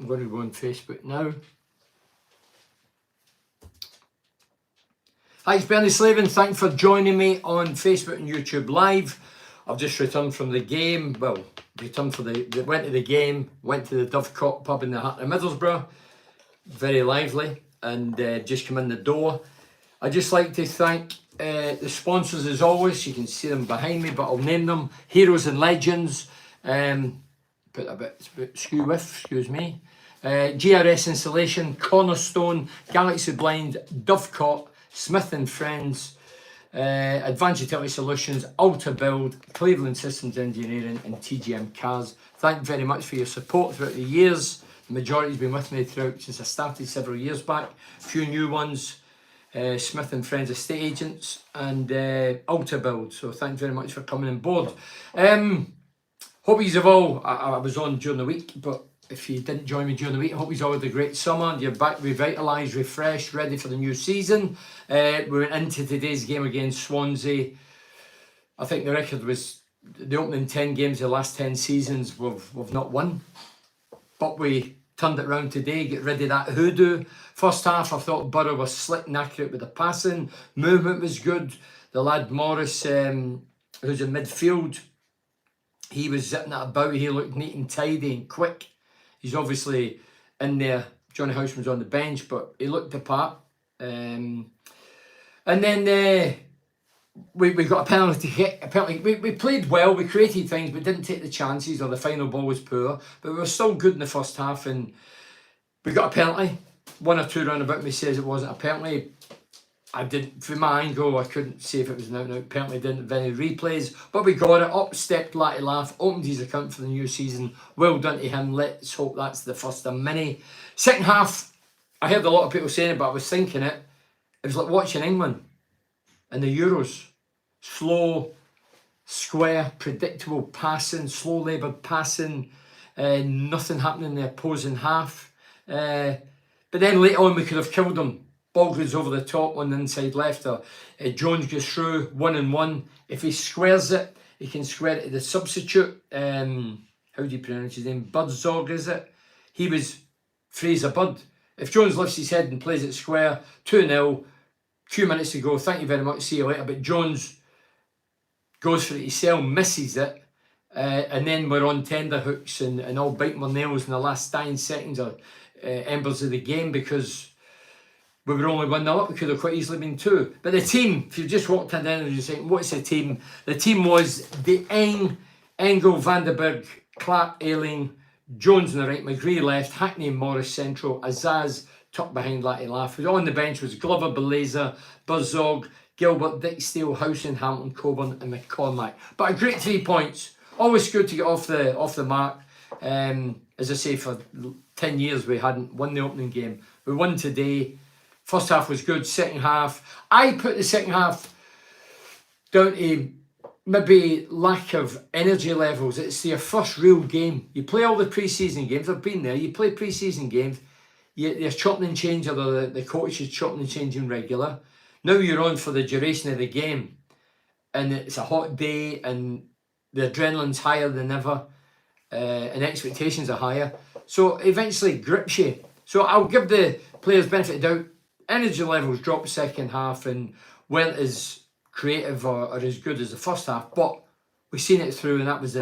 I'm going to go on Facebook now. Hi, it's Bernie Slavin. Thanks for joining me on Facebook and YouTube Live. I've just returned from the game. Well, went to the game, went to the Dovecote pub in the heart of Middlesbrough. Very lively, and just come in the door. I'd just like to thank the sponsors as always. You can see them behind me, but I'll name them. Heroes and Legends. Put a bit skew with, excuse me. GRS Installation, Cornerstone, Galaxy Blind, Dovecote, Smith and Friends, Advanced Utility Solutions, Alta Build, Cleveland Systems Engineering, and TGM Cars. Thank you very much for your support throughout the years. The majority's been with me throughout since I started several years back. A few new ones, Smith and Friends Estate Agents, and Alta Build. So thank you very much for coming on board. Hope you've all, I was on during the week, but if you didn't join me during the week, I hope you've all had a great summer. You're back revitalised, refreshed, ready for the new season. We went into today's game against Swansea. I think the record was the opening 10 games of the last 10 seasons we've not won. But we turned it around today, get rid of that hoodoo. First half, I thought Borough was slick and accurate with the passing. Movement was good. The lad Morris, who's in midfield, he was zipping it about. He looked neat and tidy and quick. He's obviously in there. Johnny House was on the bench, but he looked the part. And then we got a penalty hit. We played well. We created things, but didn't take the chances, or the final ball was poor. But we were still good in the first half, and we got a penalty. One or two round about me says it wasn't a penalty. I didn't, from my angle, I couldn't say if it was an out-and-out penalty. Didn't have any replays, but we got it. Up stepped Latty Laugh, opened his account for the new season. Well done to him. Let's hope that's the first of many. Second half, I heard a lot of people saying it, but I was thinking it. It was like watching England in the Euros. Slow, square, predictable passing, slow laboured passing. Nothing happening in the opposing half. But then later on, we could have killed them. Ball goes over the top on the inside left. Jones goes through 1-on-1. If he squares it, he can square it to the substitute. How do you pronounce his name? Budzog, is it? He was free as a bird. If Jones lifts his head and plays it square, 2-0, few minutes to go, thank you very much, see you later. But Jones goes for it himself, misses it, and then we're on tender hooks and all biting our nails in the last 9 seconds or embers of the game, because we were only 1-0 up. We could have quite easily been 2. But the team, if you've just walked in and you're saying, what's the team? The team was De Eng, Engel, Vandenberg, Clark, Ayling, Jones on the right, McGree left, Hackney and Morris central, Azaz tucked behind Latty Laugh. On the bench was Glover, Belazer, Buzzog, Gilbert, Dicksteele, Howson, Hamilton, Coburn and McCormack. But a great 3 points. Always good to get off the mark. As I say, for 10 years we hadn't won the opening game. We won today. First half was good, second half. I put the second half down to maybe lack of energy levels. It's your first real game. You play all the pre-season games. I've been there. You play pre-season games. You're chopping and changing, or the coach is chopping and changing regular. Now you're on for the duration of the game. And it's a hot day and the adrenaline's higher than ever. And expectations are higher. So it eventually grips you. So I'll give the players benefit of doubt. Energy levels dropped second half and weren't as creative or as good as the first half, but we've seen it through, and that was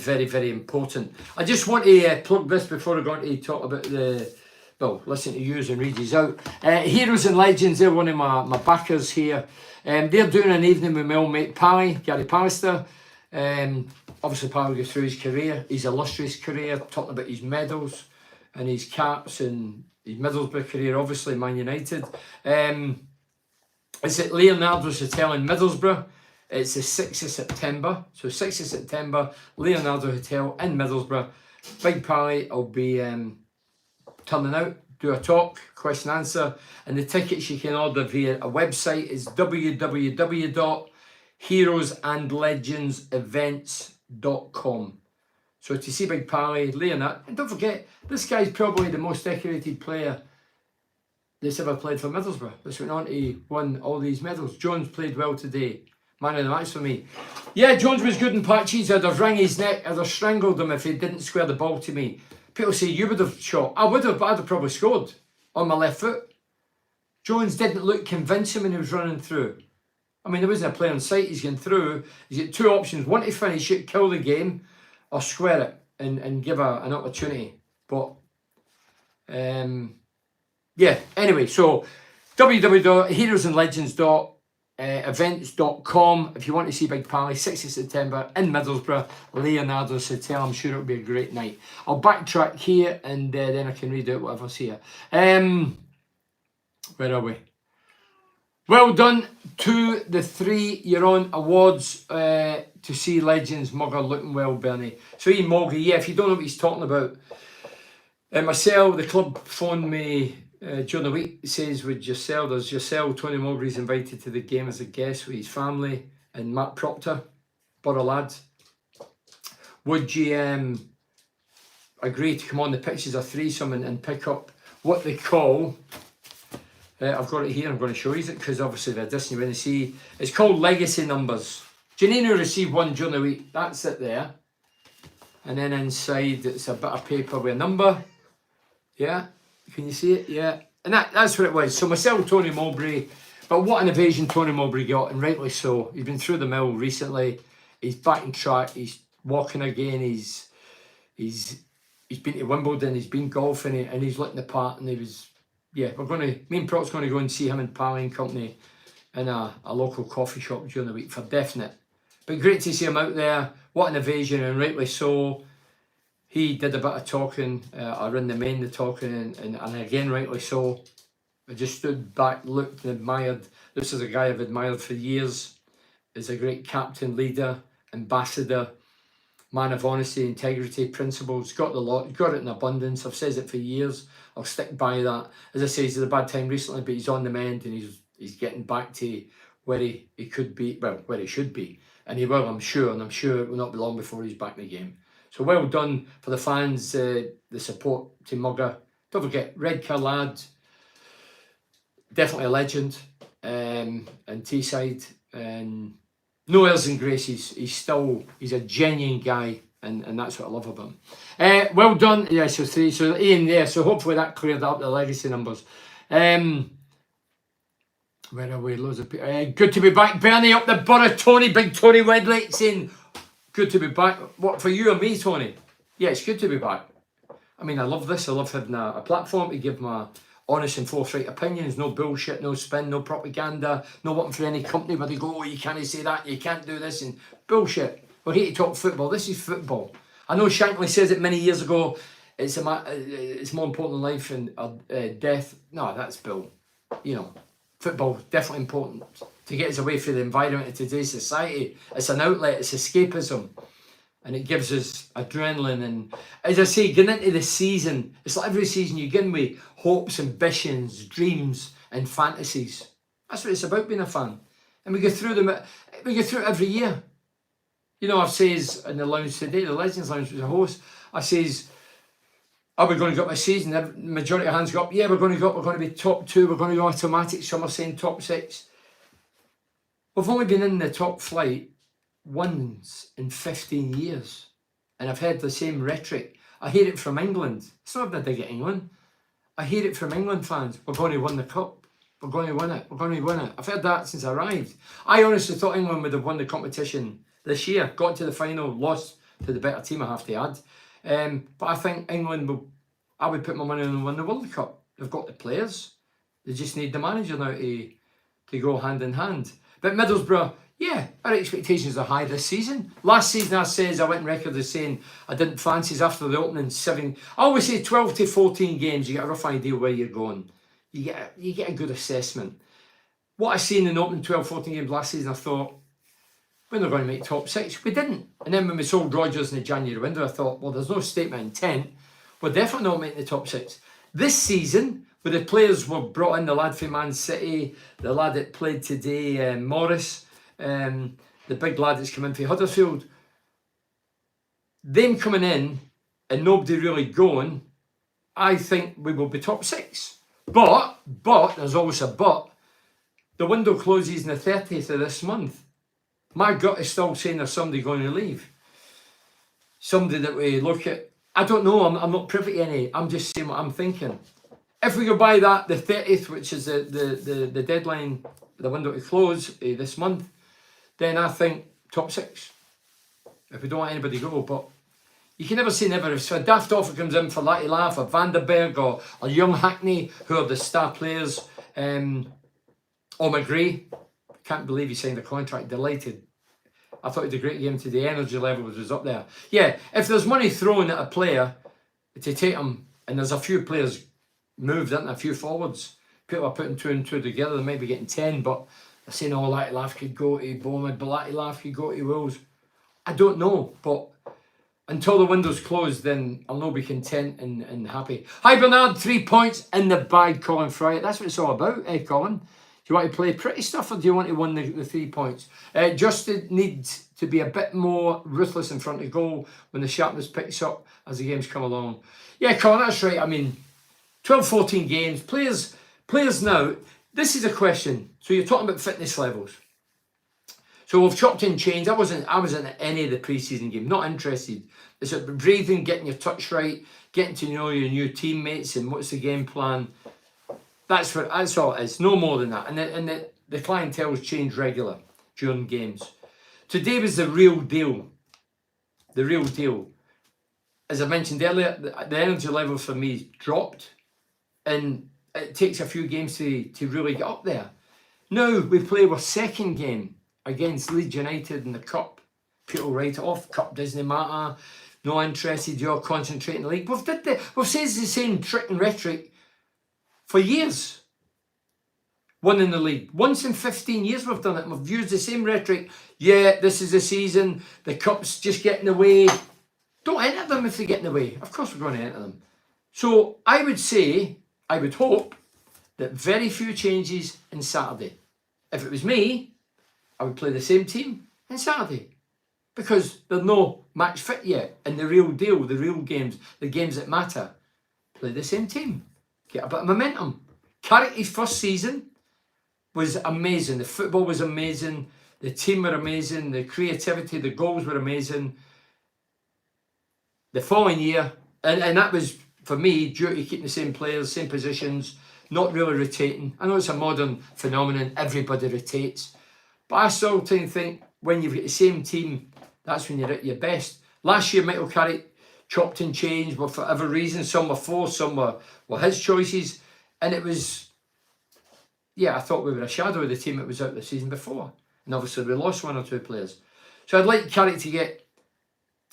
very, very important. I just want to plug this before I go on to talk about listen to yous and read these out. Heroes and Legends, they're one of my backers here. They're doing an evening with my old mate Pally, Gary Pallister. Obviously Pally goes through his career, his illustrious career, talking about his medals and his caps and his Middlesbrough career, obviously Man United. It's at Leonardo's Hotel in Middlesbrough. It's the 6th of September. So 6th of September, Leonardo Hotel in Middlesbrough. Big Pally will be turning out, do a talk, question answer. And the tickets you can order via a website is www.heroesandlegendsevents.com. So to see Big Pally, Leonard, and don't forget, this guy's probably the most decorated player that's ever played for Middlesbrough. This went on to win all these medals. Jones played well today. Man of the match for me. Yeah, Jones was good in patches. I'd have wrung his neck. I'd have strangled him if he didn't square the ball to me. People say you would have shot. I would have, but I'd have probably scored on my left foot. Jones didn't look convincing when he was running through. I mean, there wasn't a player on sight. He's going through. He's got two options. One to finish it, kill the game, or square it and give an opportunity. But, yeah, anyway, so www.heroesandlegends.events.com if you want to see Big Pally, 6th of September in Middlesbrough, Leonardo's Hotel. I'm sure it'll be a great night. I'll backtrack here and then I can read out whatever's here. Where are we? Well done to the 3 you're on awards to see Legends. Mugger looking well, Bernie. So Ian Mowbray, yeah, if you don't know what he's talking about, myself, the club phoned me during the week. It says, does yourself, Tony Mowbray's invited to the game as a guest with his family and Matt Proctor, Borough lad. Would you agree to come on the pitch as a threesome and pick up what they call... I've got it here, I'm going to show you it because obviously they're Disney when they see. It's called Legacy Numbers. Janino received one during the week, that's it there. And then inside it's a bit of paper with a number. Yeah, can you see it? Yeah. And that's what it was. So myself, Tony Mowbray, but what an evasion Tony Mowbray got, and rightly so. He's been through the mill recently. He's back in track, he's walking again, he's been to Wimbledon, he's been golfing and he's looking the part, and he was... Yeah, me and Proc's going to go and see him in Pally and Company in a local coffee shop during the week for definite. But great to see him out there. What an evasion, and rightly so. He did a bit of talking, or in the main the talking, and again rightly so. I just stood back, looked and admired. This is a guy I've admired for years. He's a great captain, leader, ambassador, man of honesty, integrity, principles. Got it in abundance. I've said it for years. I'll stick by that. As I say, he's had a bad time recently, but he's on the mend and he's getting back to where he could be, well, where he should be. And he will, I'm sure, and I'm sure it will not be long before he's back in the game. So well done for the fans, the support to Mugger. Don't forget, Red Car lad, definitely a legend, and Teesside, and no airs and graces. He's a genuine guy. And that's what I love about him. Well done. Yeah, so 3. So Ian there. So hopefully that cleared up the legacy numbers. Where are we? Loads of people. Good to be back. Bernie up the Borough. Tony, big Tony Wedley saying, good to be back. What, for you and me, Tony? Yeah, it's good to be back. I mean, I love this. I love having a platform to give my honest and forthright opinions. No bullshit, no spin, no propaganda. No wanting for any company where they go, oh, you can't say that, you can't do this, and bullshit. We're here to talk football. This is football. I know Shankly says it many years ago. It's more important than life and death. No, that's Bill. You know, football definitely important to get us away from the environment of today's society. It's an outlet. It's escapism, and it gives us adrenaline. And as I say, getting into the season, it's like every season you get in with hopes, ambitions, dreams, and fantasies. That's what it's about being a fan. And we go through them. We go through it every year. You know, I says in the lounge today, the Legends Lounge was a host, I says, are we going to go up a season? The majority of hands go up, yeah, we're going to go up, we're going to be top 2, we're going to go automatic, some are saying top 6. We've only been in the top flight once in 15 years. And I've heard the same rhetoric. I hear it from England. It's not a dig at England. I hear it from England fans. We're going to win the cup. We're going to win it. We're going to win it. I've heard that since I arrived. I honestly thought England would have won the competition this year, got to the final, lost to the better team, I have to add. But I think England I would put my money on them win the World Cup. They've got the players. They just need the manager now to go hand in hand. But Middlesbrough, yeah, our expectations are high this season. Last season I went on record as saying I didn't fancy after the opening 7. I always say 12 to 14 games, you get a rough idea where you're going. You get a good assessment. What I seen in the opening 12, 14 games last season, I thought, we're not going to make top 6. We didn't. And then when we sold Rodgers in the January window, I thought, well, there's no statement of intent. We're definitely not making the top 6. This season, where the players were brought in, the lad from Man City, the lad that played today, Morris, the big lad that's come in for Huddersfield, them coming in and nobody really going, I think we will be top 6. But, there's always a but, the window closes on the 30th of this month. My gut is still saying there's somebody going to leave. Somebody that we look at I don't know. I'm not privy to any. I'm just saying what I'm thinking. If we go by that, the 30th, which is the deadline, the window to close this month, then I think top 6. If we don't want anybody to go, but you can never say never. If a daft offer comes in for Latty Laugh or Vanderberg or Young Hackney, who are the star players, or McGray, can't believe he signed a contract. Delighted. I thought he had a great game today. Energy level was up there. Yeah, if there's money thrown at a player to take him, and there's a few players moved into a few forwards, people are putting 2 and 2 together, they might be getting 10, but they're saying, oh, Latty Laugh could go to Bowman, but Latty Laugh could go to Wolves. I don't know, but until the window's closed, then I'll not be content and happy. Hi, Bernard. 3 points in the bag, Colin Fry. That's what it's all about, Colin. Do you want to play pretty stuff or do you want to win the 3 points? Just needs to be a bit more ruthless in front of goal when the sharpness picks up as the games come along. Yeah, Colin, that's right. I mean, 12, 14 games. Players now, this is a question. So you're talking about fitness levels. So we've chopped and changed. I wasn't at any of the pre-season game. Not interested. It's about breathing, getting your touch right, getting to know your new teammates and what's the game plan. That's all it is. No more than that. And the clientele's changed regular during games. Today was the real deal. The real deal. As I mentioned earlier, the energy level for me dropped, and it takes a few games to really get up there. Now we play our second game against Leeds United in the Cup. People write it off. Cup doesn't matter. No interested. You're concentrating on the league. We've said the same trick and rhetoric for years. Winning the league. Once in 15 years we've done it. We've used the same rhetoric. Yeah, this is the season. The Cup's just getting away. Don't enter them if they get in the way. Of course we're going to enter them. So I would hope that very few changes in Saturday. If it was me, I would play the same team on Saturday because they're no match fit yet. And the real deal, the real games, the games that matter, play the same team. Get a bit of momentum. Carrick's first season was amazing. The football was amazing. The team were amazing. The creativity, the goals were amazing. The following year, and that was, for me, due to keeping the same players, same positions, not really rotating. I know it's a modern phenomenon. Everybody rotates. But I still think when you've got the same team, that's when you're at your best. Last year, Michael Carrick chopped and changed for whatever reason. Some were forced, some were his choices. And it was, I thought we were a shadow of the team that was out the season before. And obviously we lost 1 or 2 players. So I'd like Carrick to get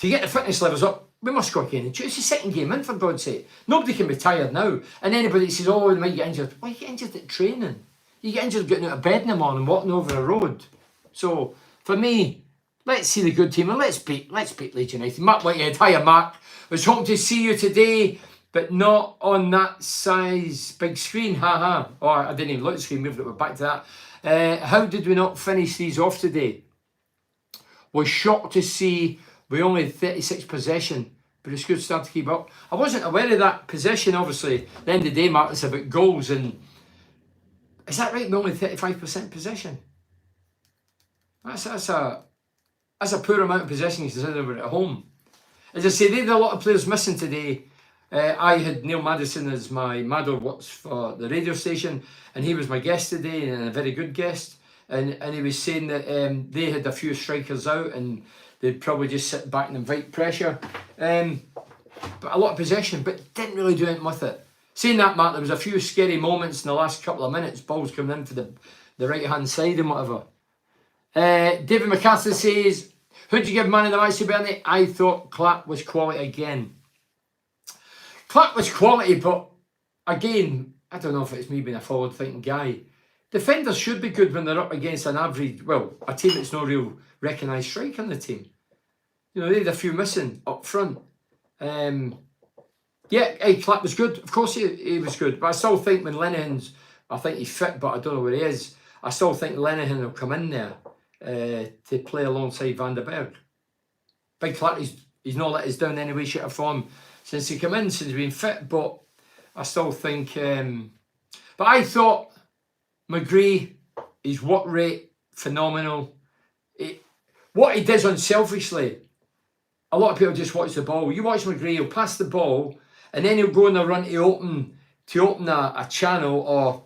the fitness levels up. We must go again. It's the second game in, for God's sake. Nobody can be tired now. And anybody that says, oh, they might get injured. Why you get injured at training? You get injured getting out of bed in the morning, walking over a road. So, for me, let's see the good team and let's beat Leeds United. Mark Whitehead, hiya Mark. I was hoping to see you today, but not on that size big screen. Haha. Oh, I didn't even look at the screen. We're back to that. How did we not finish these off today? Was shocked to see we only had 36 possession, but it's good start to keep up. I wasn't aware of that possession, obviously. At the end of the day, Mark, it's about goals. And is that right? We're only 35% possession. That's a poor amount of possession considering we're at home. As I say, they had a lot of players missing today. I had Neil Maddison as my Maddo works for the radio station, and he was my guest today, and a very good guest. And he was saying that they had a few strikers out, and they'd probably just sit back and invite pressure. But a lot of possession, but didn't really do anything with it. Saying that, Mark, there was a few scary moments in the last couple of minutes. Balls coming in for the right-hand side and whatever. David McCarthy says, who'd you give man of the match to, Bernie? I thought Clapp was quality again. Clapp was quality, but again, I don't know if it's me being a forward-thinking guy. Defenders should be good when they're up against an average, a team that's no real recognised striker in the team. You know, they had a few missing up front. Clapp was good. Of course he was good. But I still think when Lenihan's, I think he's fit, but I don't know where he is. I still think Lenihan will come in there to play alongside Van der Berg. Big Clapp, he's not let us down in any way, shape or form since he came in, since he's been fit. But I still think... but I thought McGray, his work rate, phenomenal. What he does unselfishly, a lot of people just watch the ball. You watch McGree, he'll pass the ball, and then he'll go on a run to open a channel or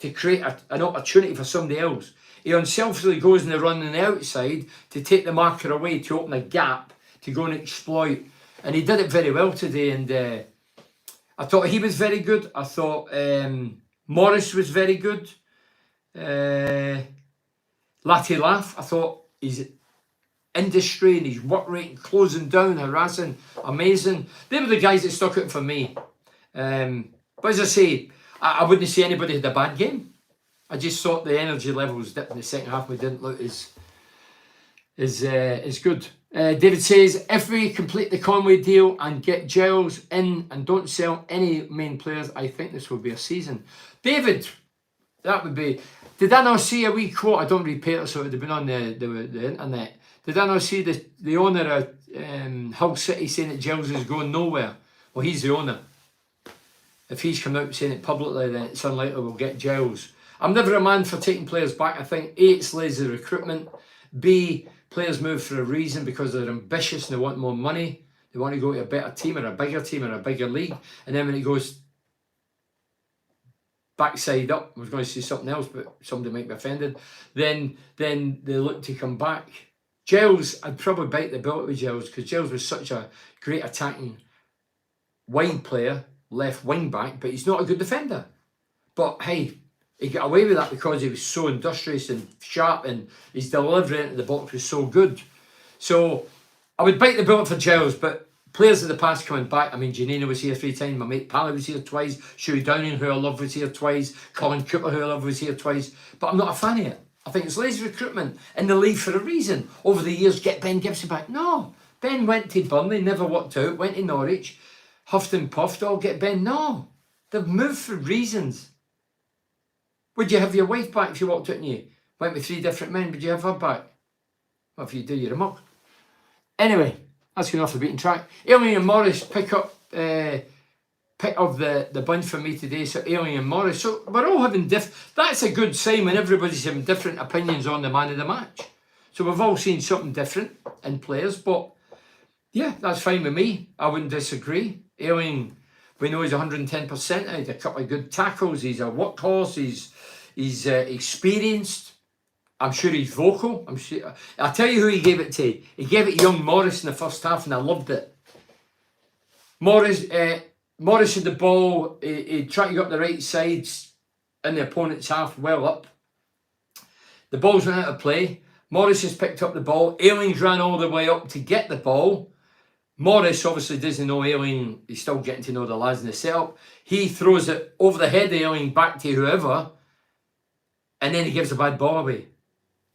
to create an opportunity for somebody else. He unselfishly goes in the run on the outside to take the marker away, to open a gap, to go and exploit. And he did it very well today. And I thought he was very good. I thought Morris was very good. Latte Laugh, I thought his industry and his work rate, closing down, harassing, amazing. They were the guys that stuck out for me. But as I say, I wouldn't say anybody had a bad game. I just thought the energy levels dipped in the second half. We didn't look as good. David says, if we complete the Conway deal and get Giles in and don't sell any main players, I think this will be a season. David, that would be... Did I not see a wee quote? I don't read papers, so it would have been on the internet. Did I not see the owner of Hull City saying that Giles is going nowhere? Well, he's the owner. If he's come out saying it publicly, then it's unlikely we'll get Giles. I'm never a man for taking players back. I think A, it's lazy recruitment. B, players move for a reason because they're ambitious and they want more money. They want to go to a better team or a bigger league. And then when it goes backside up, I was going to say something else, but somebody might be offended, then they look to come back. Giles, I'd probably bite the bullet with Giles because Giles was such a great attacking wide player, left wing back, but he's not a good defender. But hey, he got away with that because he was so industrious and sharp and his delivery into the box was so good. So I would bite the bullet for Giles, but players of the past coming back, I mean, Janina was here 3 times, my mate Pally was here twice, Shuey Downing, who I love, was here twice, Colin Cooper, who I love, was here twice, but I'm not a fan of it. I think it's lazy recruitment in the league for a reason. Over the years, get Ben Gibson back. No, Ben went to Burnley, never worked out, went to Norwich, huffed and puffed, all get Ben. No, they've moved for reasons. Would you have your wife back if you walked out and you went with 3 different men? Would you have her back? Well, if you do, you're a muck. Anyway, that's going off the beaten track. Ailing and Morris pick up the bunch for me today. So Ailing and Morris. So we're all having that's a good sign when everybody's having different opinions on the man of the match. So we've all seen something different in players, but yeah, that's fine with me. I wouldn't disagree. Ailing, we know he's 110%. He's a couple of good tackles. He's a workhorse. He's experienced. I'm sure he's vocal. I'll tell you who he gave it to. He gave it to young Morris in the first half, and I loved it. Morris had the ball. He tried to go up the right side in the opponent's half, well up. The ball's went out of play. Morris has picked up the ball. Ailing's ran all the way up to get the ball. Morris obviously doesn't know Ailing. He's still getting to know the lads in the setup. He throws it over the head of Ailing back to whoever, and then he gives a bad ball away.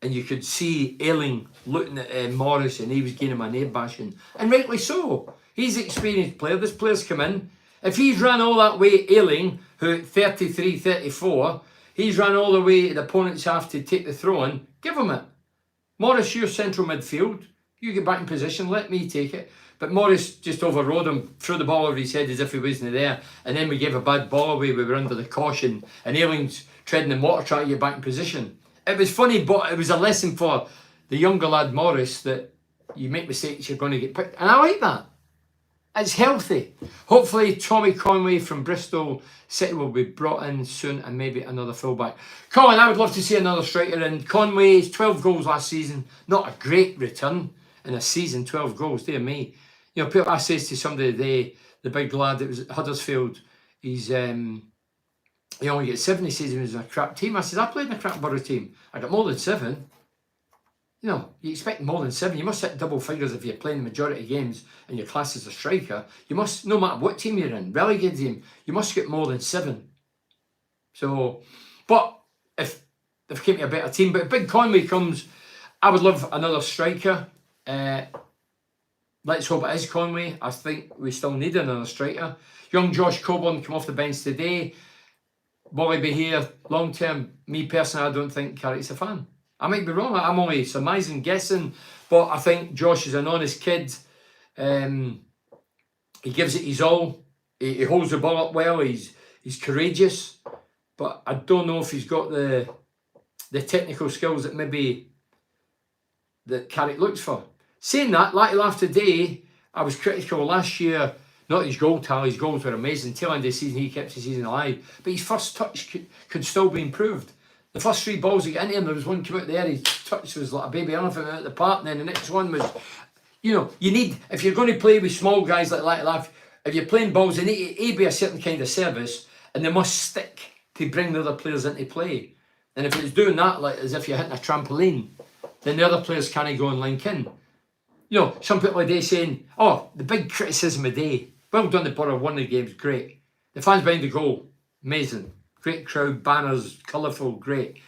And you could see Ailing looking at Morris, and he was getting my name bashing. And rightly so. He's an experienced player. This player's come in. If he's ran all that way, Ailing, who at 33, 34, he's ran all the way to the opponent's half to take the throw in, give him it. Morris, you're central midfield. You get back in position, let me take it. But Morris just overrode him, threw the ball over his head as if he wasn't there. And then we gave a bad ball away. We were under the caution. And Ailing's treading in water trying to get back in position. It was funny, but it was a lesson for the younger lad Morris that you make mistakes, you're going to get picked. And I like that. It's healthy. Hopefully Tommy Conway from Bristol City will be brought in soon, and maybe another fullback. Colin, I would love to see another striker in. Conway's 12 goals last season. Not a great return in a season, 12 goals, dear me. You know, I says to somebody today, the big lad that was at Huddersfield, he only gets 7. He says he was in a crap team. I said, I played in a crap Borough team. I got more than 7. You know, you expect more than 7. You must hit double figures if you're playing the majority of games and your class as a striker. You must, no matter what team you're in, relegated team, you must get more than 7. So, but if they've came to a better team, but if Big Conway comes, I would love another striker. Let's hope it is Conway. I think we still need another striker. Young Josh Coburn come off the bench today. Will he be here long term? Me personally, I don't think Carrick's a fan. I might be wrong. I'm only surmising, guessing, but I think Josh is an honest kid. He gives it his all. He holds the ball up well. He's courageous, but I don't know if he's got the technical skills that maybe that Carrick looks for. Saying that, Latte Laugh today, I was critical last year, not his goal tally, his goals were amazing. Tail end of the season, he kept the season alive. But his first touch could still be improved. The first 3 balls he got into him, there was one came out there, his touch was like a baby elephant out the park, and then the next one was, you know, you need, if you're going to play with small guys like that, if you're playing balls, they need to be a certain kind of service, and they must stick to bring the other players into play. And if it's doing that, like as if you're hitting a trampoline, then the other players can't go and link in. You know, some people a day saying, oh, the big criticism of the day, well done, the Borough won the games, great. The fans behind the goal, amazing. Great crowd, banners, colourful, great.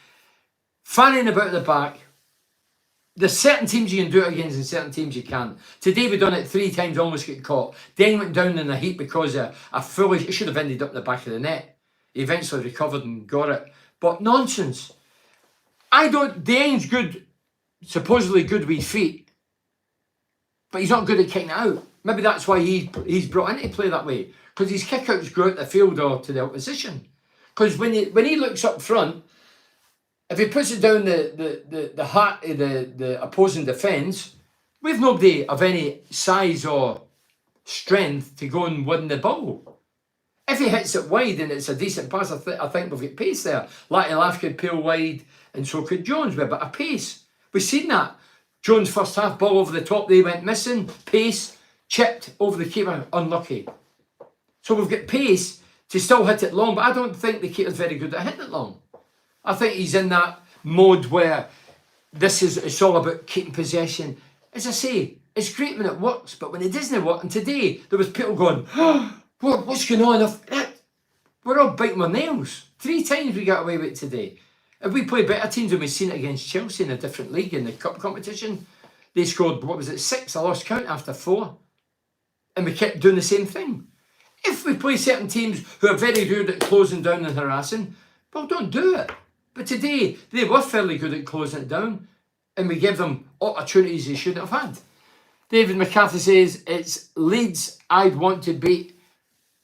Fanning about the back, there's certain teams you can do it against and certain teams you can't. Today we done it 3 times, almost get caught. Then went down in a heap because of a foolish, it should have ended up in the back of the net. He eventually recovered and got it. But nonsense. Dane's good, supposedly good with his feet, but he's not good at kicking it out. Maybe that's why he's brought into play that way, because his kick-outs go out the field or to the opposition. Because when he looks up front, if he puts it down the heart of the opposing defence, we've nobody of any size or strength to go and win the ball. If he hits it wide and it's a decent pass, I think we've got pace there. Latif could peel wide, and so could Jones with a bit of pace. We've seen that. Jones first half ball over the top, they went missing. Pace, chipped over the keeper, unlucky. So we've got pace to still hit it long, but I don't think the keeper's very good at hitting it long. I think he's in that mode where it's all about keeping possession. As I say, it's great when it works, but when it doesn't work, and today there was people going, oh, what's going on? We're all biting our nails. 3 times we got away with it today. If we play better teams than we've seen it against Chelsea in a different league in the cup competition, they scored, 6? I lost count after 4. And we kept doing the same thing. If we play certain teams who are very good at closing down and harassing, well, don't do it. But today, they were fairly good at closing it down, and we gave them opportunities they shouldn't have had. David McCarthy says, it's Leeds I'd want to beat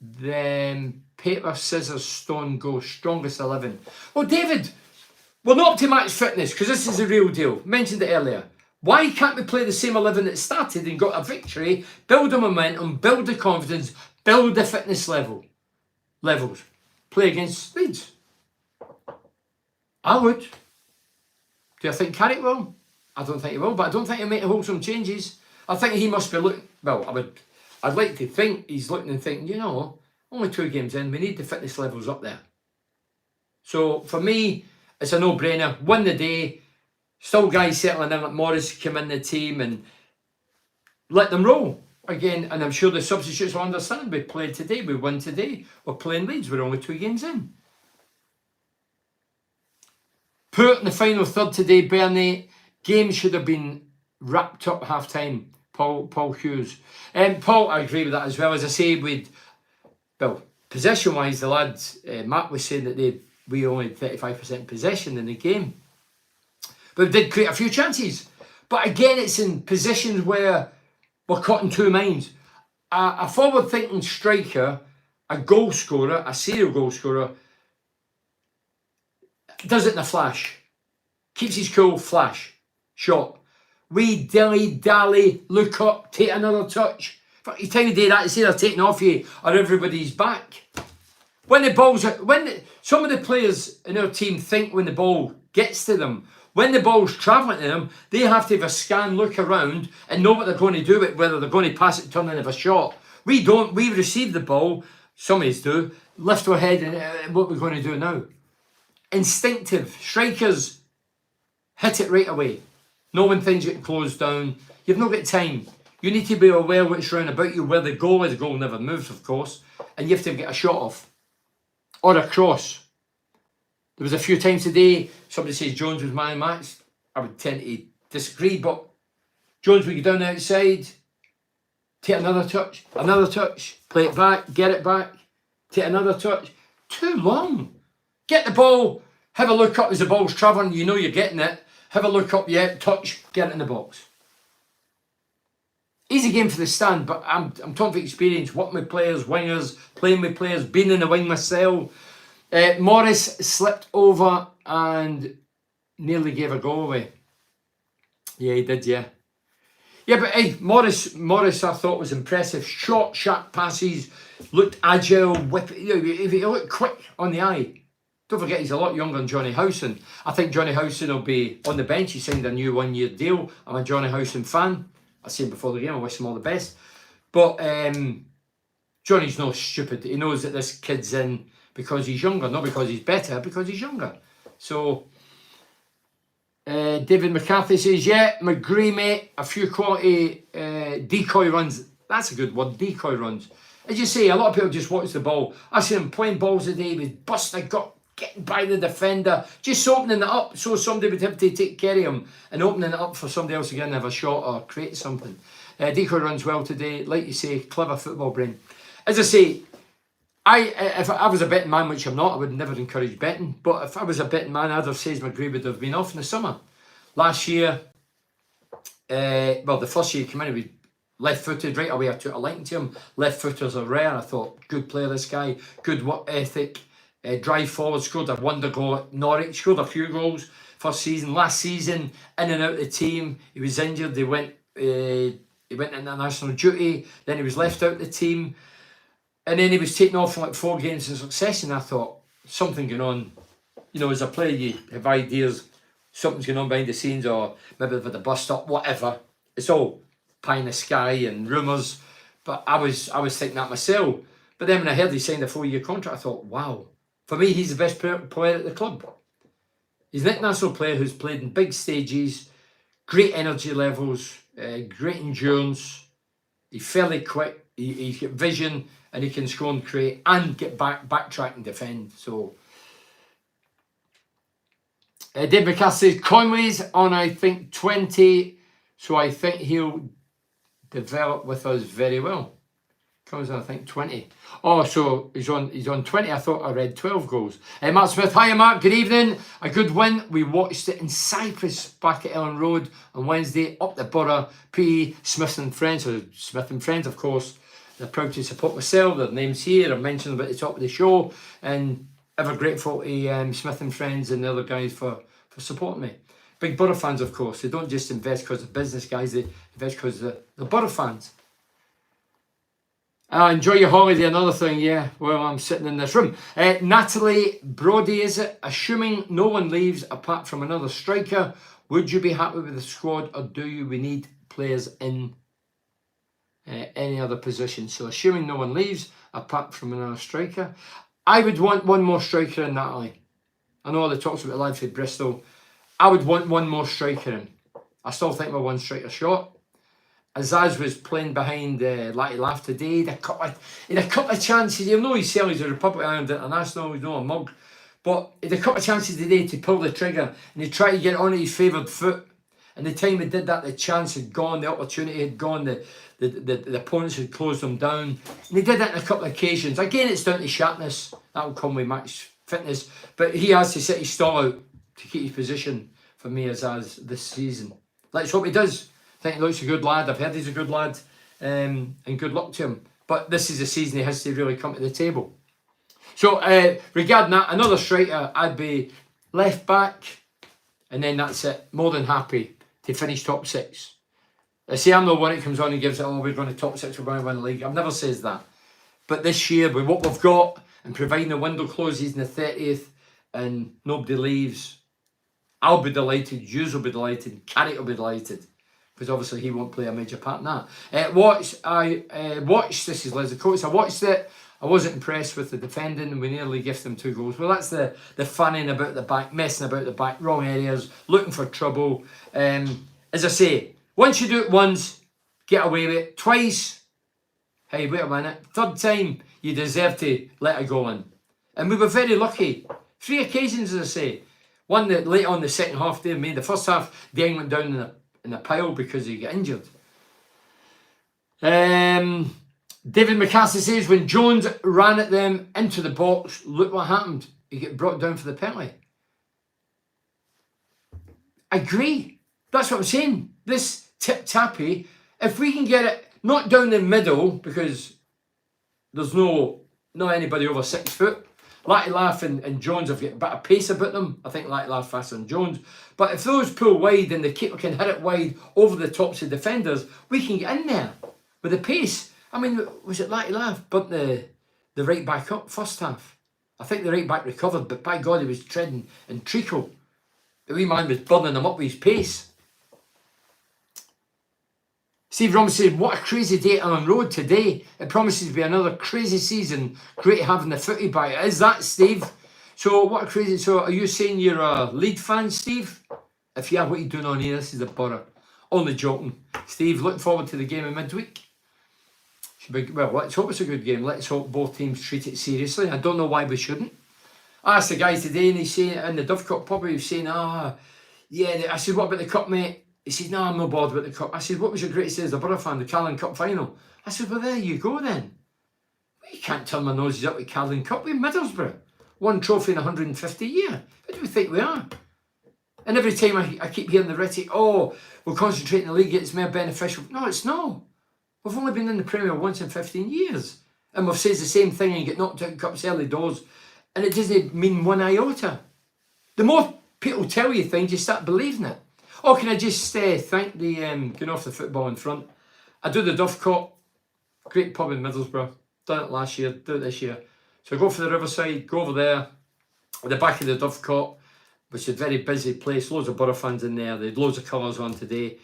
them. Paper, scissors, stone, go. Strongest 11. Well, David, we're not up to match fitness, because this is the real deal. Mentioned it earlier. Why can't we play the same 11 that started and got a victory, build the momentum, build the confidence, build the fitness levels? Play against Leeds. I would. Do I think Carrick will? I don't think he will, but I don't think he'll make wholesome changes. I think he must be looking, well, I'd like to think he's looking and thinking, you know, only 2 games in, we need the fitness levels up there. So for me, it's a no-brainer. Win the day. Still guys settling in, like Morris come in the team, and let them roll again. And I'm sure the substitutes will understand. We played today, we won today. We're playing Leeds, we're only 2 games in. Poor in the final third today, Bernie. Game should have been wrapped up half time. Paul Hughes. Paul, I agree with that as well. As I say, possession wise, the lads, Matt was saying that we only had 35% possession in the game. But we did create a few chances. But again, it's in positions where we're caught in 2 minds. A forward-thinking striker, a goal scorer, a serial goal scorer, does it in a flash. Keeps his cool, flash, shot. We dilly-dally, look up, take another touch. Every time you do that, it's either taking off you or everybody's back. When some of the players in our team think when the ball gets to them, when the ball's travelling to them, they have to have a scan, look around and know what they're going to do with it, whether they're going to pass it, turn and have a shot. We don't. We receive the ball, some of us do, lift our head and what we're going to do now. Instinctive. Strikers hit it right away. Know when things get closed down. You've not got time. You need to be aware what's round about you, where the goal is. The goal never moves, of course. And you have to get a shot off. Or a cross. There was a few times today, somebody says Jones was man of the match. I would tend to disagree, but Jones would go down the outside, take another touch, play it back, get it back, take another touch. Too long. Get the ball, have a look up as the ball's travelling, you know you're getting it. Have a look up, yeah, touch, get it in the box. Easy game for the stand, but I'm talking for experience, working with players, wingers, playing with players, being in the wing myself. Morris slipped over and nearly gave a goal away. Yeah, he did, yeah. Yeah, but hey, Morris I thought was impressive. Short, sharp passes, looked agile, if he looked quick on the eye. Don't forget he's a lot younger than Johnny Howson. I think Johnny Howson will be on the bench. He signed a new 1-year deal. I'm a Johnny Howson fan. I said before the game, I wish him all the best. But Johnny's no stupid. He knows that this kid's in because he's younger, not because he's better, because he's younger. So David McCarthy says, yeah, McGree, mate, a few quality decoy runs. That's a good word, decoy runs. As you say, a lot of people just watch the ball. I seen him playing balls today. He was busting, getting by the defender, just opening it up so somebody would have to take care of him and opening it up for somebody else again to have a shot or create something. Decoy runs well today. Like you say, clever football brain. As I say, if I was a betting man, which I'm not, I would never encourage betting. But if I was a betting man, I'd have said McGree would have been off in the summer. Last year, the first year he came in, he was left-footed right away. I took a liking to him. Left-footers are rare. I thought, good player, this guy. Good work ethic. Drive forward, scored a wonder goal at Norwich. Scored a few goals first season. Last season, in and out of the team. He was injured. He went into international duty. Then he was left out of the team. And then he was taken off for like 4 games in succession. I thought, something going on. You know, as a player, you have ideas. Something's going on behind the scenes, or maybe with the bus stop, whatever. It's all pie in the sky and rumours. But I was thinking that myself. But then when I heard he signed a 4-year contract, I thought, wow. For me, he's the best player at the club. He's an international player who's played in big stages, great energy levels, great endurance. He's fairly quick. He's got vision. And he can score and create and get backtrack and defend. So, Dave McCarthy says, Conway's on, I think, 20. So I think he'll develop with us very well. Conway's on, I think, 20. Oh, so he's on 20. I thought I read 12 goals. Mark Smith, hiya Mark, good evening. A good win. We watched it in Cyprus back at Ellen Road on Wednesday. Up the Borough, PE, Smith and Friends. So Smith and Friends, of course. They're proud to support myself. Their names here. I've mentioned them at the top of the show, and ever grateful to Smith and Friends and the other guys for supporting me. Big Borough fans, of course. They don't just invest because they're business guys. They invest because they're Borough fans. Enjoy your holiday. Another thing, yeah. Well, I'm sitting in this room. Natalie Brody, is it? Assuming no one leaves apart from another striker, would you be happy with the squad, or we need players in any other position? So assuming no one leaves apart from another striker, I would want one more striker in, Natalie. I know all the talks about life at Bristol. I would want one more striker in. I still think we're one striker short. Azaz was playing behind Latty Laugh today. He had a couple of chances. You know he's a Republic of Ireland international, he's not a mug. But he had a couple of chances today to pull the trigger, and he tried to get on his favoured foot. And the time he did that, the chance had gone, the opportunity had gone, the opponents had closed him down. And he did that on a couple of occasions. Again, it's down to sharpness. That will come with match fitness. But he has to sit his stall out to keep his position for me as this season. Let's hope he does. I think he looks a good lad. I've heard he's a good lad. And good luck to him. But this is a season he has to really come to the table. So regarding that, another striker, I'd be left back. And then that's it. More than happy to finish top 6. I see I'm the one that comes on and gives it, we're going to top 6, we're going to win the league. I've never says that. But this year, with what we've got, and providing the window closes on the 30th, and nobody leaves, I'll be delighted, yous will be delighted, Carrick will be delighted. Because obviously he won't play a major part in that. I watched, this is Leslie Coates, I watched it. I wasn't impressed with the defending, and we nearly gifted them 2 goals. Well, that's the fanning about the back, messing about the back, wrong areas, looking for trouble. As I say, once you do it once, get away with it. Twice, hey, wait a minute. 3rd time, you deserve to let a goal in. And we were very lucky. 3 occasions, as I say. One that late on the second half there made the first half, Dieng went down in the pile because he got injured. David McCarthy says, when Jones ran at them into the box, look what happened. He got brought down for the penalty. I agree. That's what I'm saying. This tip-tappy, if we can get it not down the middle, because there's not anybody over 6 foot, Laugh and Jones have got a bit of pace about them. I think Laugh faster than Jones. But if those pull wide and the keeper can hit it wide over the tops of defenders, we can get in there with the pace. I mean, was it Laugh burnt the right back up first half? I think the right back recovered, but by God, he was treading in treacle. The wee man was burning him up with his pace. Steve Rum said, what a crazy day on road today. It promises to be another crazy season. Great having the footy by it. Is that, Steve? So, what a crazy... So, are you saying you're a Leeds fan, Steve? If you are, what are you doing on here? This is a borough. Only joking. Steve, looking forward to the game in midweek. Should be, well, let's hope it's a good game. Let's hope both teams treat it seriously. I don't know why we shouldn't. I asked the guy today, and he's saying, in the Dovecote pub, he was saying, yeah, I said, what about the cup, mate? He said, no, I'm not bothered about the cup. I said, what was your greatest day as a Borough fan, the Carling Cup final? I said, well, there you go then. You can't turn my noses up with Carling Cup. We're Middlesbrough. One trophy in 150 years. What do we think we are? And every time I keep hearing the rhetoric, oh, we'll concentrate in the league, it's more beneficial. No, it's not. We've only been in the Premier once in 15 years. And we've said the same thing and get knocked out in cups early doors. And it doesn't mean one iota. The more people tell you things, you start believing it. Oh, can I just thank the, going off the football in front. I do the Dovecote, great pub in Middlesbrough. Done it last year, do it this year. So I go for the Riverside, go over there, at the back of the Dovecote, which is a very busy place, loads of Borough fans in there. There's loads of colours on today.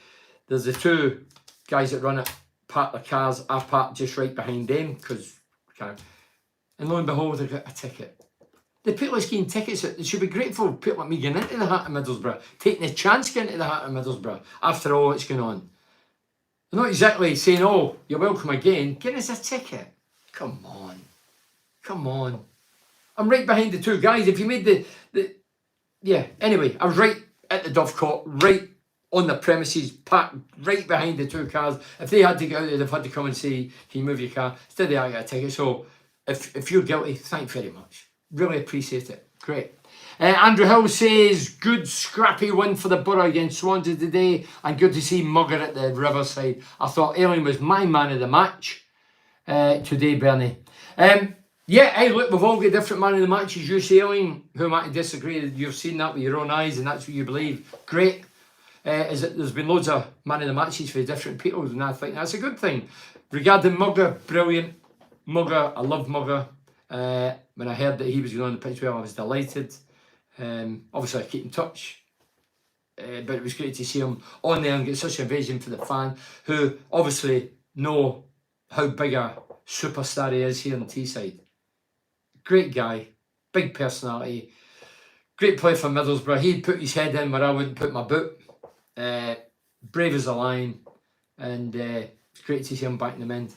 There's the two guys that run it, park their cars. I parked just right behind them, because and lo and behold, they got a ticket. The people that's getting tickets, they should be grateful people like me getting into the heart of Middlesbrough, taking the chance getting into the heart of Middlesbrough after all that's going on. They're not exactly saying, oh, you're welcome again. Get us a ticket. Come on. Come on. I'm right behind the two guys. If you made yeah, anyway, I was right at the Dovecote, right on the premises, parked right behind the two cars. If they had to get out there, they've had to come and say, can you move your car? Instead, I get a ticket. So if you're guilty, thank you very much. Really appreciate it. Great. Andrew Hill says, good scrappy win for the Borough against Swansea today, and good to see Mugger at the Riverside. I thought Ailing was my man of the match today, Bernie. Yeah, hey, look, we've all got different man of the matches. You say Ailing, who might disagree, you've seen that with your own eyes, and that's what you believe. Great. There's been loads of man of the matches for different people, and I think that's a good thing. Regarding Mugger, brilliant. Mugger, I love Mugger. When I heard that he was going on the pitch, well, I was delighted. Obviously, I keep in touch, but it was great to see him on there and get such a vision for the fan, who obviously know how big a superstar he is here in Teesside. Great guy, big personality, great play for Middlesbrough. He'd put his head in where I wouldn't put my boot. Brave as a lion, and it's great to see him back in the mend.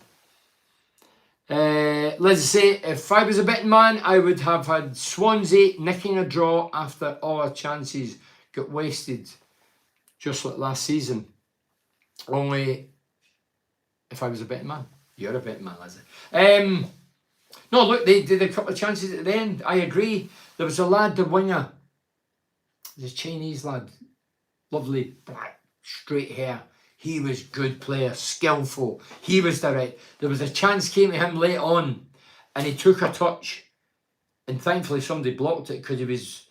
Let's say, if I was a betting man, I would have had Swansea nicking a draw after all our chances got wasted, just like last season. Only if I was a betting man. You're a betting man, Lizzie. No, look, they did a couple of chances at the end. I agree. There was a lad, the winger, the Chinese lad, lovely black, straight hair. He was good player, skillful. He was direct. There was a chance came to him late on, and he took a touch, and thankfully somebody blocked it because he was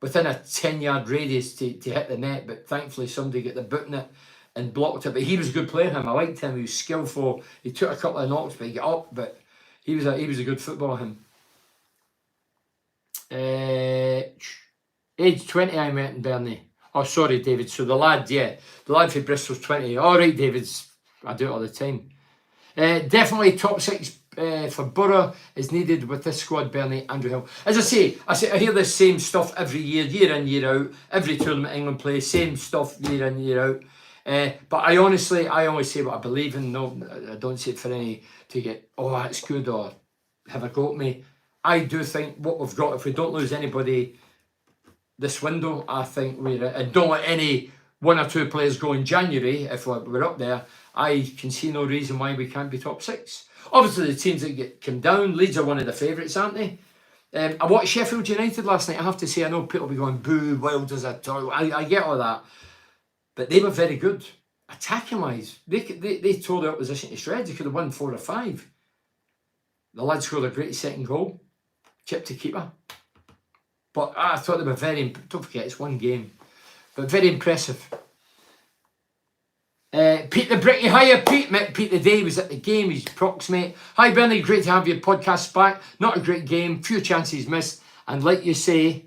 within a 10-yard radius to hit the net. But thankfully somebody got the boot in it and blocked it. But he was a good player. Him, I liked him. He was skillful. He took a couple of knocks, but he got up. But he was a good footballer. Him. Age 20, I met in Bernie. Oh, sorry, David. So the lad for Bristol's 20. All right, David. I do it all the time. Definitely top six for Borough is needed with this squad, Bernie. Andrew Hill. As I say, I hear this same stuff every year in, year out. Every tournament England plays, same stuff year in, year out. But I only say what I believe in. No, I don't say it for any to get, oh, that's good or have a go at me. I do think what we've got, if we don't lose anybody this window, I think and don't let any one or two players go in January, if we're up there, I can see no reason why we can't be top six. Obviously, the teams that come down, Leeds are one of the favourites, aren't they? I watched Sheffield United last night. I have to say, I know people will be going, boo, wild as a toy. I get all that. But they were very good. Attacking-wise, they tore the opposition to shreds. They could have won 4 or 5. The lad scored a great second goal. chip to keeper. But I thought they were don't forget, it's one game, but very impressive. Pete the Bricky, hiya Pete. Met Pete the day he was at the game, he's proximate. Hi Bernie, great to have your podcast back. Not a great game, few chances missed, and like you say,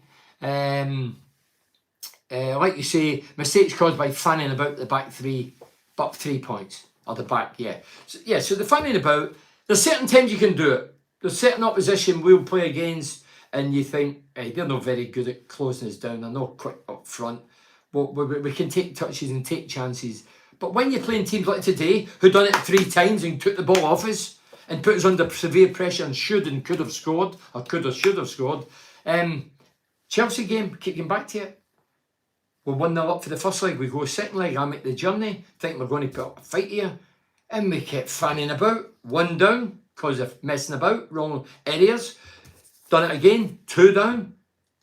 mistakes caused by fanning about the back three, but 3 points, or the back, yeah. So the fanning about, there's certain times you can do it. There's certain opposition we'll play against, and you think, hey, they're not very good at closing us down, they're not quick up front. We can take touches and take chances. But when you're playing teams like today, who done it 3 times and took the ball off us and put us under severe pressure and should and could have scored, or could or should have scored, Chelsea game, kicking back to it, we're 1-0 up for the first leg, we go second leg, I make the journey, think we're going to put up a fight here, and we kept fanning about, 1 down, because of messing about, wrong areas, done it again, 2 down,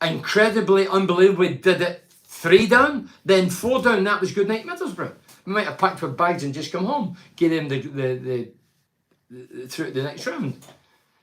incredibly, unbelievably did it 3 down, then 4 down, that was good night Middlesbrough. We might have packed our bags and just come home, give them the through the next round.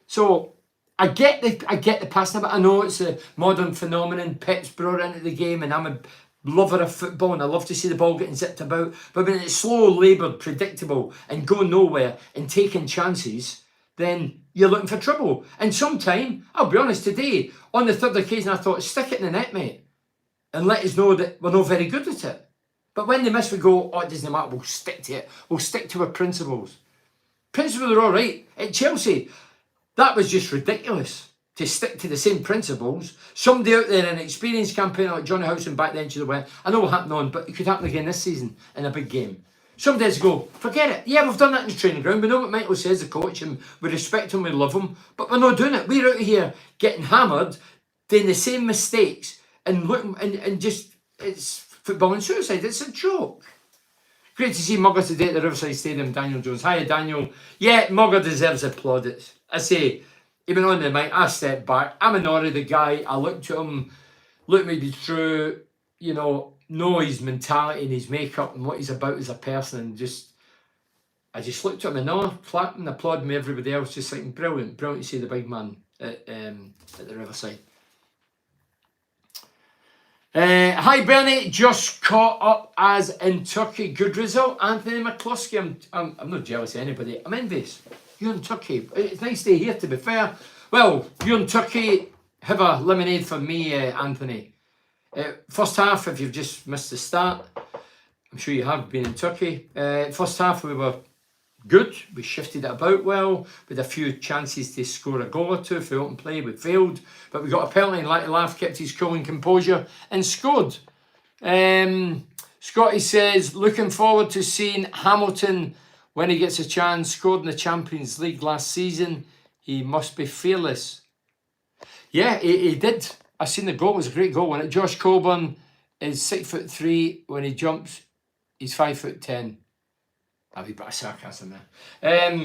So I get the passing, but I know it's a modern phenomenon. Pep's brought into the game, and I'm a lover of football, and I love to see the ball getting zipped about. But when it's slow, laboured, predictable, and going nowhere, and taking chances, then you're looking for trouble. And sometime, I'll be honest, today on the 3rd occasion, I thought, stick it in the net, mate, and let us know that we're not very good at it. But when they miss, we go, oh, it doesn't matter, we'll stick to it. We'll stick to our principles. Principles are all right. At Chelsea, that was just ridiculous, to stick to the same principles. Somebody out there, an experienced campaigner like Johnny Howson back then should have went, I know what happened on, but it could happen again this season in a big game. Some days go, forget it. Yeah, we've done that in the training ground. We know what Michael says, the coach, and we respect him, we love him, but we're not doing it. We're out here getting hammered, doing the same mistakes, and looking, and just, it's football and suicide. It's a joke. Great to see Mugger today at the Riverside Stadium, Daniel Jones. Hiya, Daniel. Yeah, Mugger deserves a plaudits. I say, he went on the mic, I stepped back. I'm an Ori, the guy. I looked at him, looked me through, know his mentality and his makeup and what he's about as a person, and I just looked at him and clapping, applauding me, everybody else, just thinking, brilliant to see the big man at the Riverside. Hi Bernie, just caught up as in Turkey. Good result, Anthony McCluskey. I'm not jealous of anybody. I'm envious. You're in Turkey. It's nice to hear, to be fair. Well, you're in Turkey. Have a lemonade for me, Anthony. First half, if you've just missed the start, I'm sure you have been in Turkey. First half, we were good. We shifted it about well. We had a few chances to score a goal or two for open play. We failed, but we got a penalty and Lighty Laugh kept his cool and composure and scored. Scotty says, looking forward to seeing Hamilton when he gets a chance. Scored in the Champions League last season. He must be fearless. Yeah, he did. I seen the goal. It was a great goal. When Josh Coburn is 6'3". When he jumps, he's 5'10". A wee bit of sarcasm there.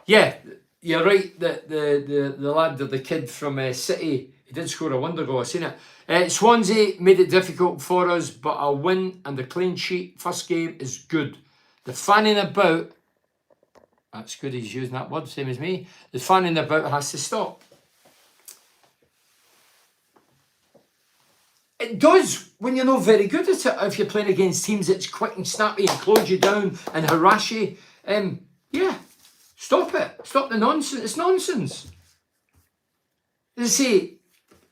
Yeah, you're right that the lad, or the kid from City, he did score a wonder goal. I seen it. Swansea made it difficult for us, but a win and a clean sheet first game is good. The fanning about, that's good, he's using that word, same as me. The fanning about has to stop. It does when you're not very good at it. If you're playing against teams that's quick and snappy and close you down and harass you, yeah, stop it. Stop the nonsense. It's nonsense. As I say,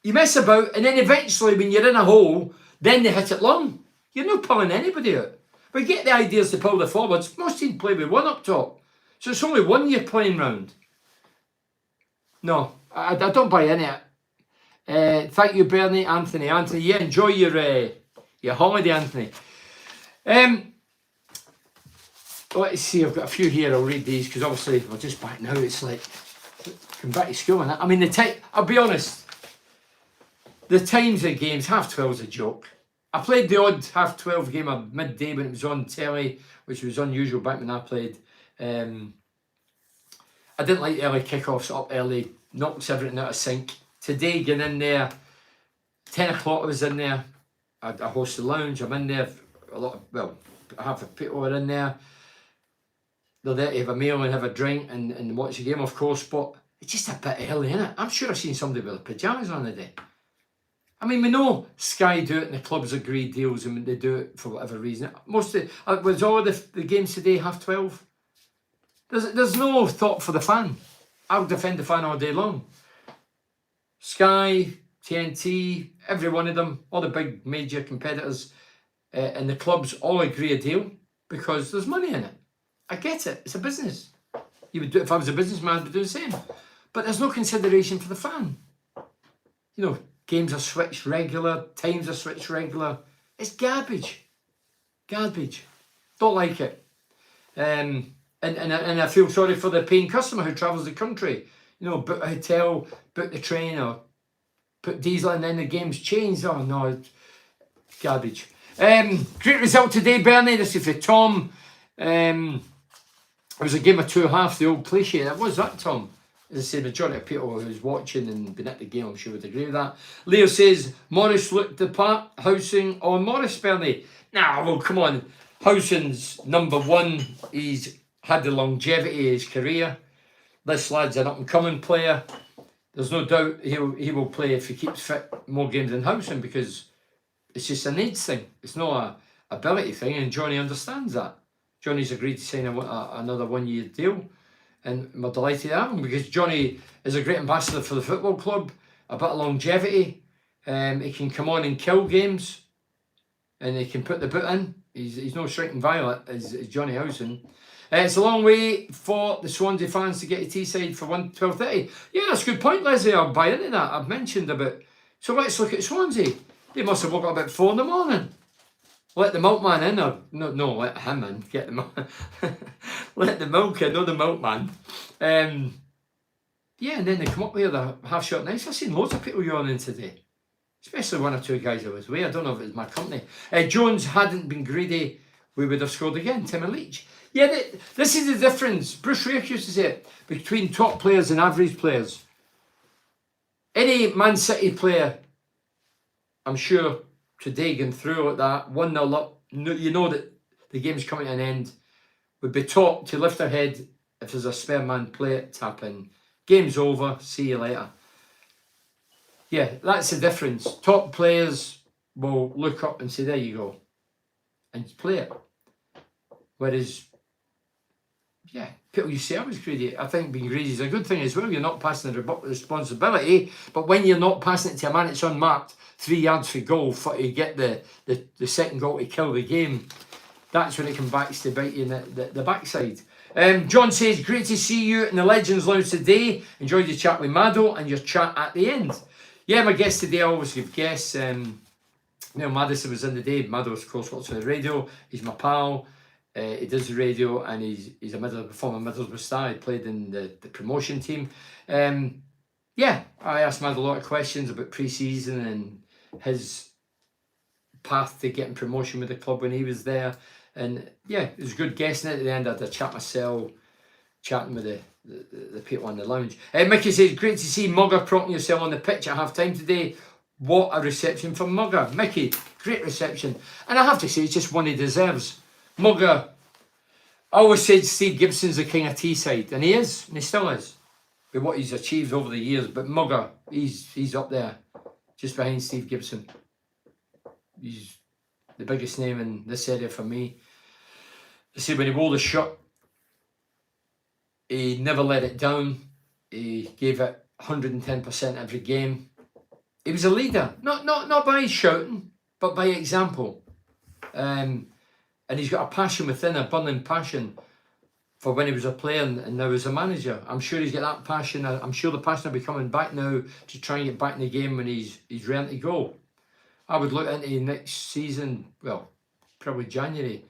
you mess about, and then eventually when you're in a hole, then they hit it long. You're not pulling anybody out. We get the ideas to pull the forwards. Most teams play with one up top. So it's only one you're playing round. No, I don't buy any of it. Thank you, Bernie. Anthony, yeah, enjoy your holiday, Anthony. Let's see, I've got a few here. I'll read these because obviously we're just back now. It's like come back to school and that. I mean, I'll be honest, the times of games, 12:30 is a joke. I played the odd 12:30 game at midday when it was on telly, which was unusual back when I played. I didn't like early kickoffs, up early, knocks everything out of sync. Today, getting in there, 10 o'clock I was in there. I host the lounge, I'm in there. Half the people are in there. They're there to have a meal and have a drink and watch the game, of course, but it's just a bit early, isn't it? I'm sure I've seen somebody with their pyjamas on the day. I mean, we know Sky do it and the clubs agree deals and they do it for whatever reason. Most of was all the games today 12:30? There's no thought for the fan. I'll defend the fan all day long. Sky, TNT, every one of them, all the big major competitors and the clubs all agree a deal because there's money in it. I get it. It's a business. You would do if I was a businessman, I would do the same. But there's no consideration for the fan. You know, games are switched regular, times are switched regular. It's garbage. Garbage. Don't like it. And I feel sorry for the paying customer who travels the country. You know, book a hotel, book the train, or put diesel, and then the game's changed. Oh no, it's garbage. Great result today, Bernie. This is for Tom. It was a game of 2 halves, the old cliche. That was that, Tom. As I say, the majority of people who's watching and been at the game, I'm sure would agree with that. Leo says, Morris looked the part. Housing on Morris, Bernie. Nah, well, come on. Housing's number one. He's had the longevity of his career. This lad's an up-and-coming player. There's no doubt he will play if he keeps fit more games than Housing because it's just a needs thing. It's not a ability thing, and Johnny understands that. Johnny's agreed to sign another 1 year deal. And we're delighted to have him because Johnny is a great ambassador for the football club, a bit of longevity. He can come on and kill games and he can put the boot in. He's no shrinking violet as Johnny Housing. It's a long way for the Swansea fans to get to Teesside for 12:30. Yeah, that's a good point, Leslie. I'll buy into that. I've mentioned about. So let's look at Swansea. They must have woke up about 4 in the morning. Let the milkman in, or no, let him in. Get the let the milk in, not the milkman. Yeah, and then they come up here, they're half short nice. I've seen loads of people yawning today, especially 1 or 2 guys that was away. I don't know if it was my company. Jones hadn't been greedy, we would have scored again. Tim and Leach. Yeah, this is the difference. Bruce Rake used to say it between top players and average players. Any Man City player, I'm sure, today going through like that, 1-0 up, you know that the game's coming to an end, would be taught to lift their head if there's a spare man, play it, tap in. Game's over, see you later. Yeah, that's the difference. Top players will look up and say, there you go, and play it. Whereas, yeah, people you say I was greedy. I think being greedy is a good thing as well. You're not passing the responsibility, but when you're not passing it to a man that's unmarked, 3 yards for goal to get the second goal to kill the game, that's when it comes back to bite you in the backside. John says, great to see you in the Legends Lounge today. Enjoyed your chat with Mado and your chat at the end. Yeah, my guest today, I always give guests. Neil Madison was in the day. Mado, of course, works for the radio. He's my pal. He does the radio and he's a former Middlesbrough star. He played in the promotion team. Yeah, I asked Mado a lot of questions about pre-season and his path to getting promotion with the club when he was there. And yeah, it was a good guessing at the end. I had a chat myself, chatting with the people on the lounge. Mickey says, great to see Mugger propping yourself on the pitch at half time today. What a reception from Mugger. Mickey, great reception. And I have to say, it's just one he deserves. Mugger, I always said Steve Gibson's the king of Teesside, and he is, and he still is, with what he's achieved over the years. But Mugger, he's up there, just behind Steve Gibson. He's the biggest name in this area for me. I say when he wore the shirt, he never let it down. He gave it 110% every game. He was a leader, not by shouting, but by example. And he's got a passion within, a burning passion for when he was a player and now as a manager. I'm sure he's got that passion. I'm sure the passion will be coming back now to try and get back in the game when he's ready to go. I would look into next season, well, probably January.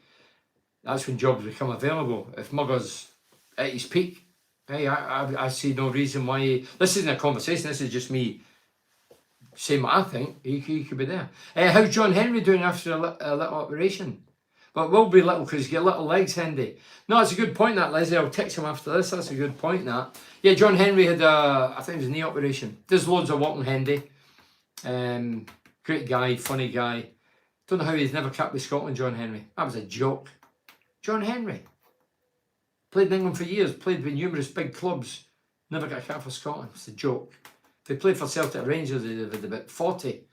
That's when jobs become available. If Mugger's at his peak, hey, I see no reason why. This isn't a conversation, this is just me saying what I think. He could be there. How's John Henry doing after a little operation? But it will be little because he's got little legs, Henry. No, it's a good point, that, Leslie. I'll text him after this. That's a good point, that. Yeah, John Henry had I think it was a knee operation. Does loads of walking, Henry. Great guy, funny guy. Don't know how he's never capped with Scotland, John Henry. That was a joke. John Henry. Played in England for years. Played with numerous big clubs. Never got a cap for Scotland. It's a joke. If they played for Celtic Rangers, they'd have had about 40.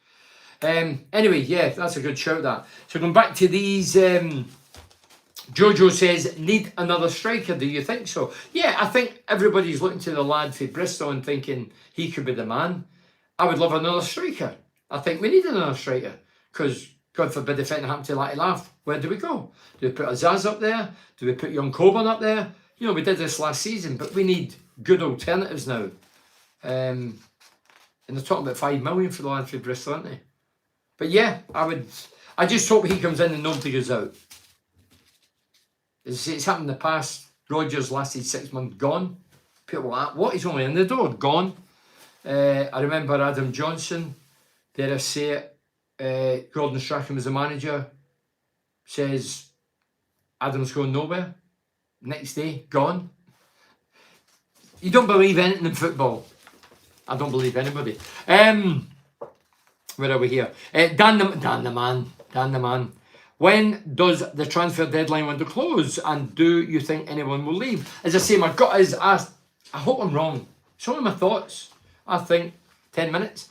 Anyway, yeah, that's a good shout, that. So going back to these, Jojo says, need another striker, do you think so? Yeah, I think everybody's looking to the lad for Bristol and thinking he could be the man. I would love another striker. I think we need another striker because, God forbid, if anything happened to Latte Laugh, where do we go? Do we put Azaz up there? Do we put young Coburn up there? You know, we did this last season, but we need good alternatives now. And they're talking about 5 million for the lad for Bristol, aren't they? But yeah, I just hope he comes in and nobody goes out. It's happened in the past. Rodgers lasted 6 months, gone. People were like, what? He's only in the door, gone. I remember Adam Johnson, dare I say it, Gordon Strachan was the manager, says Adam's going nowhere. Next day, gone. You don't believe anything in football. I don't believe anybody. Where are we here? Dan the man. When does the transfer deadline window close? And do you think anyone will leave? As I say, my gut is asked. I hope I'm wrong. Some of my thoughts. I think 10 minutes.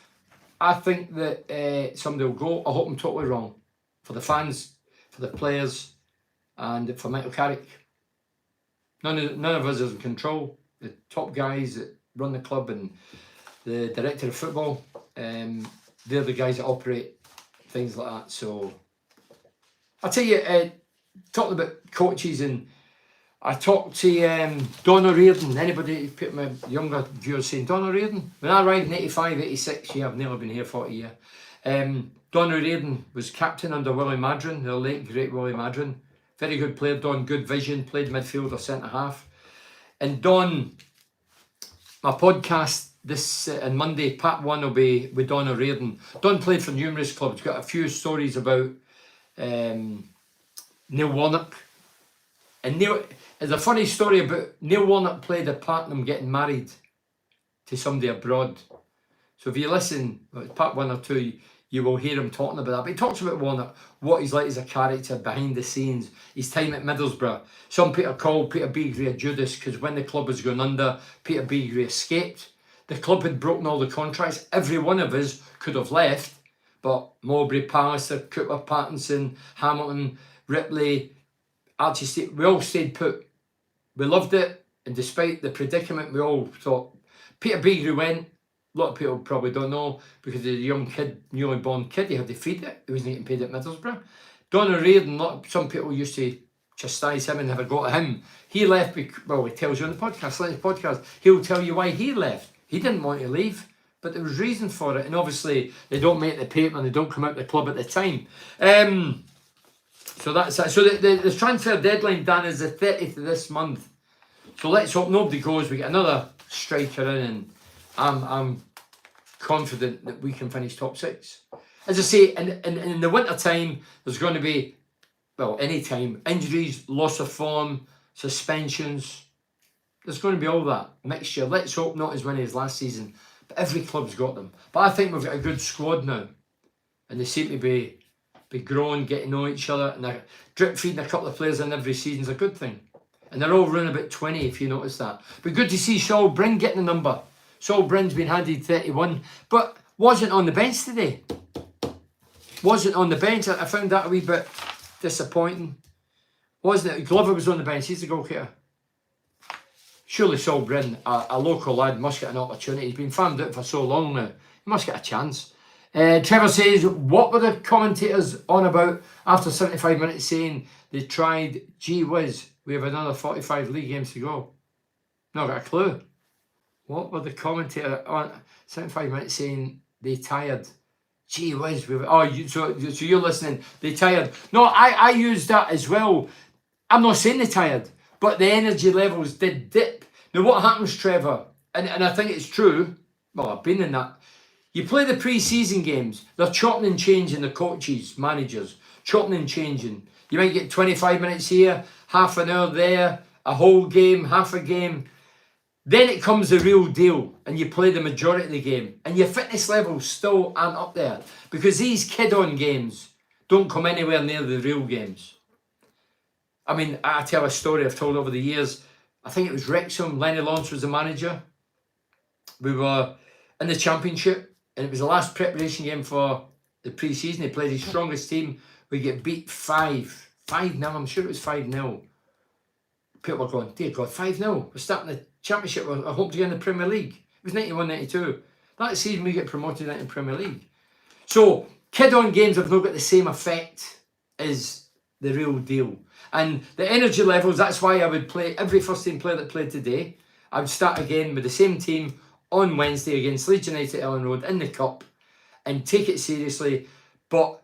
I think that somebody will go. I hope I'm totally wrong. For the fans, for the players, and for Michael Carrick. None of us is in control. The top guys that run the club and the director of football, they're the guys that operate things like that. So I'll tell you, talking about coaches, and I talked to Don O'Riordan. Anybody, put my younger viewers saying, Don O'Riordan? When I arrived in 85, 86, yeah, I've nearly been here 40 years. Don O'Riordan was captain under Willie Madron, the late great Willie Madron. Very good player, Don, good vision, played midfield or centre half. And Don, my podcast this on Monday, part 1 will be with Don O'Riordan. Don played for numerous clubs, got a few stories about Neil Warnock. And there's a funny story about Neil Warnock played a part in him getting married to somebody abroad. So if you listen, part 1 or 2, you will hear him talking about that. But he talks about Warnock, what he's like as a character behind the scenes, his time at Middlesbrough. Some people called Peter Beagrie a Judas because when the club was going under, Peter Beagrie escaped. The club had broken all the contracts. Every one of us could have left, but Mowbray, Pallister, Cooper, Pattinson, Hamilton, Ripley, Archie State, we all stayed put. We loved it, and despite the predicament, we all thought. Peter Beagrie went. A lot of people probably don't know because the young kid, newly born kid, he had to feed it. He wasn't getting paid at Middlesbrough. Don O'Riordan, some people used to chastise him and have a go at him. He left, well, he tells you on the podcast, he'll tell you why he left. He didn't want to leave, but there was reason for it. And obviously, they don't make the paper and they don't come out the club at the time. So that's that. So the transfer deadline, Dan, is the 30th of this month. So let's hope nobody goes. We get another striker in, and I'm confident that we can finish top 6. As I say, in the winter time, there's going to be, well, any time, injuries, loss of form, suspensions. There's going to be all that mixture. Let's hope not as many as last season, but every club's got them. But I think we've got a good squad now, and they seem to be growing, getting to know each other, and they're drip feeding a couple of players in every season is a good thing. And they're all running about 20, if you notice that. But good to see Saul Bryn getting the number. Saul Bryn's been handed 31, but wasn't on the bench today. Wasn't on the bench. I found that a wee bit disappointing. Wasn't it? Glover was on the bench. He's the goalkeeper. Surely Saul Bryn, a local lad, must get an opportunity. He's been farmed out for so long now. He must get a chance. Trevor says, what were the commentators on about after 75 minutes saying they tried, gee whiz, we have another 45 league games to go? Not got a clue. What were the commentators on 75 minutes saying they tired? Gee whiz, so you're listening, they tired. No, I use that as well. I'm not saying they tired, but the energy levels did dip. Now what happens, Trevor, and I think it's true, well, I've been in that. You play the pre-season games, they're chopping and changing the coaches, managers, chopping and changing. You might get 25 minutes here, half an hour there, a whole game, half a game. Then it comes the real deal and you play the majority of the game and your fitness levels still aren't up there because these kid-on games don't come anywhere near the real games. I mean, I tell a story I've told over the years. I think it was Wrexham, Lenny Lawrence was the manager. we were in the Championship, and it was the last preparation game for the pre-season. They played his strongest team. We get beat 5-0. I'm sure it was 5-0. People were going, dear God, 5-0. We're starting the Championship. I hope to get in the Premier League. It was 91-92. That season we get promoted into the Premier League. So, kid-on games have not got the same effect as the real deal. And the energy levels, that's why I would play every first-team player that played today. I would start again with the same team on Wednesday against Leeds United at Ellen Road in the Cup and take it seriously, but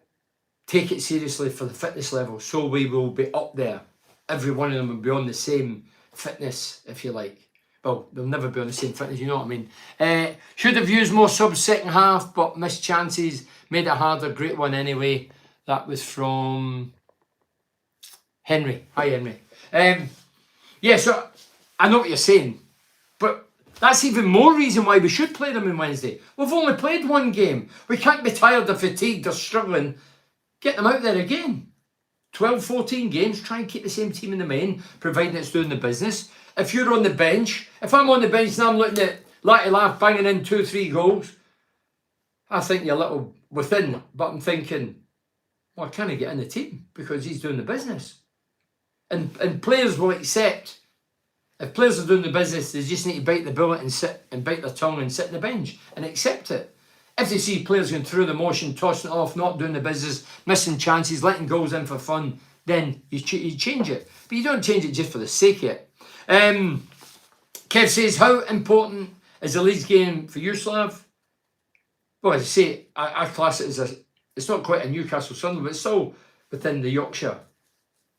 take it seriously for the fitness level. So we will be up there. Every one of them will be on the same fitness, if you like. Well, they'll never be on the same fitness, you know what I mean. Should have used more subs second half, but missed chances, made it harder. Great one anyway. That was from Henry. Hi, Henry. Yeah, so I know what you're saying, but that's even more reason why we should play them on Wednesday. We've only played one game. We can't be tired or fatigued or struggling. Get them out there again. 12, 14 games, try and keep the same team in the main, providing it's doing the business. If you're on the bench, if I'm on the bench and I'm looking at Latty Laugh banging in 2-3 goals, I think you're a little within, but I'm thinking, well, I can't get in the team because he's doing the business. And players will accept, if players are doing the business, they just need to bite the bullet and sit and bite their tongue and sit on the bench and accept it. If they see players going through the motion, tossing it off, not doing the business, missing chances, letting goals in for fun, then you change it. But you don't change it just for the sake of it. Kev says, how important is the Leeds game for you, Slav? Well, as I say, I class it as it's not quite a Newcastle Sunderland, but it's still within the Yorkshire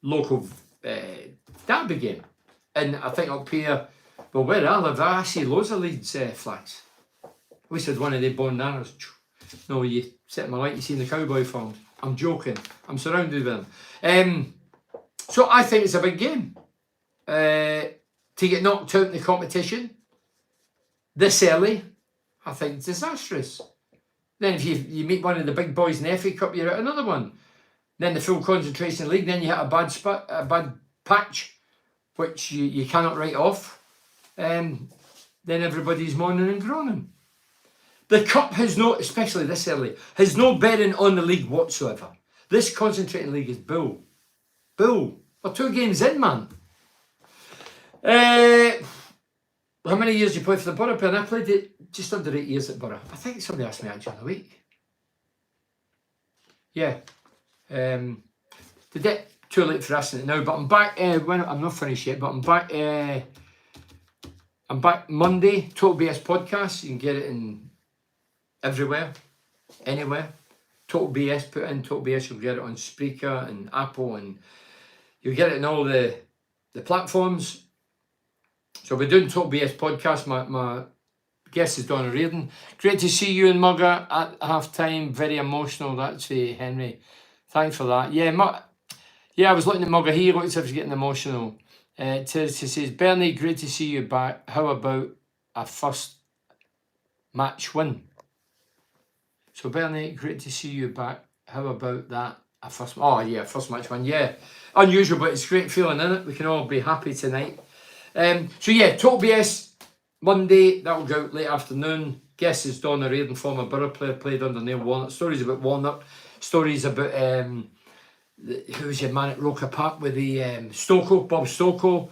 local derby game. And I think up here, well, where I live, I see loads of Leeds flags. I wish I had one of the bandanas. No, you sit in my light, you see in the cowboy farms. I'm joking. I'm surrounded with them. So I think it's a big game. To get knocked out in the competition this early, I think it's disastrous. Then if you meet one of the big boys in the FA Cup, you're at another one. Then the full concentration league, then you hit a bad patch, which you cannot write off. Then everybody's moaning and groaning. The Cup has no, especially this early, has no bearing on the league whatsoever. This concentrating league is bull. Bull. We're 2 games in, man. How many years did you play for the Borough? And I played it just under 8 years at Borough. I think somebody asked me that during the week. Yeah. Did it too late for asking it now, but I'm back. I'm not finished yet, but I'm back. I'm back Monday. Total BS podcast. You can get it in everywhere, anywhere. Total BS. Put in Total BS. You'll get it on Spreaker and Apple, and you'll get it in all the platforms. So we're doing Total BS podcast. My guest is Donna Reardon. Great to see you and Mugger at half time. Very emotional. That's Henry. Thanks for that. Yeah, I was looking at Mugger. He looks as if he's getting emotional. Terry says, Bernie, great to see you back. How about a first match win? So Bernie, great to see you back. How about that? First match win. Yeah, unusual, but it's a great feeling, isn't it? We can all be happy tonight. So yeah, Total BS Monday, that will go out late afternoon. Guest is Donna Reardon, former Borough player, played under Neil Walnut. Stories about Walnut, stories about who was your man at Roker Park with the Bob Stoko,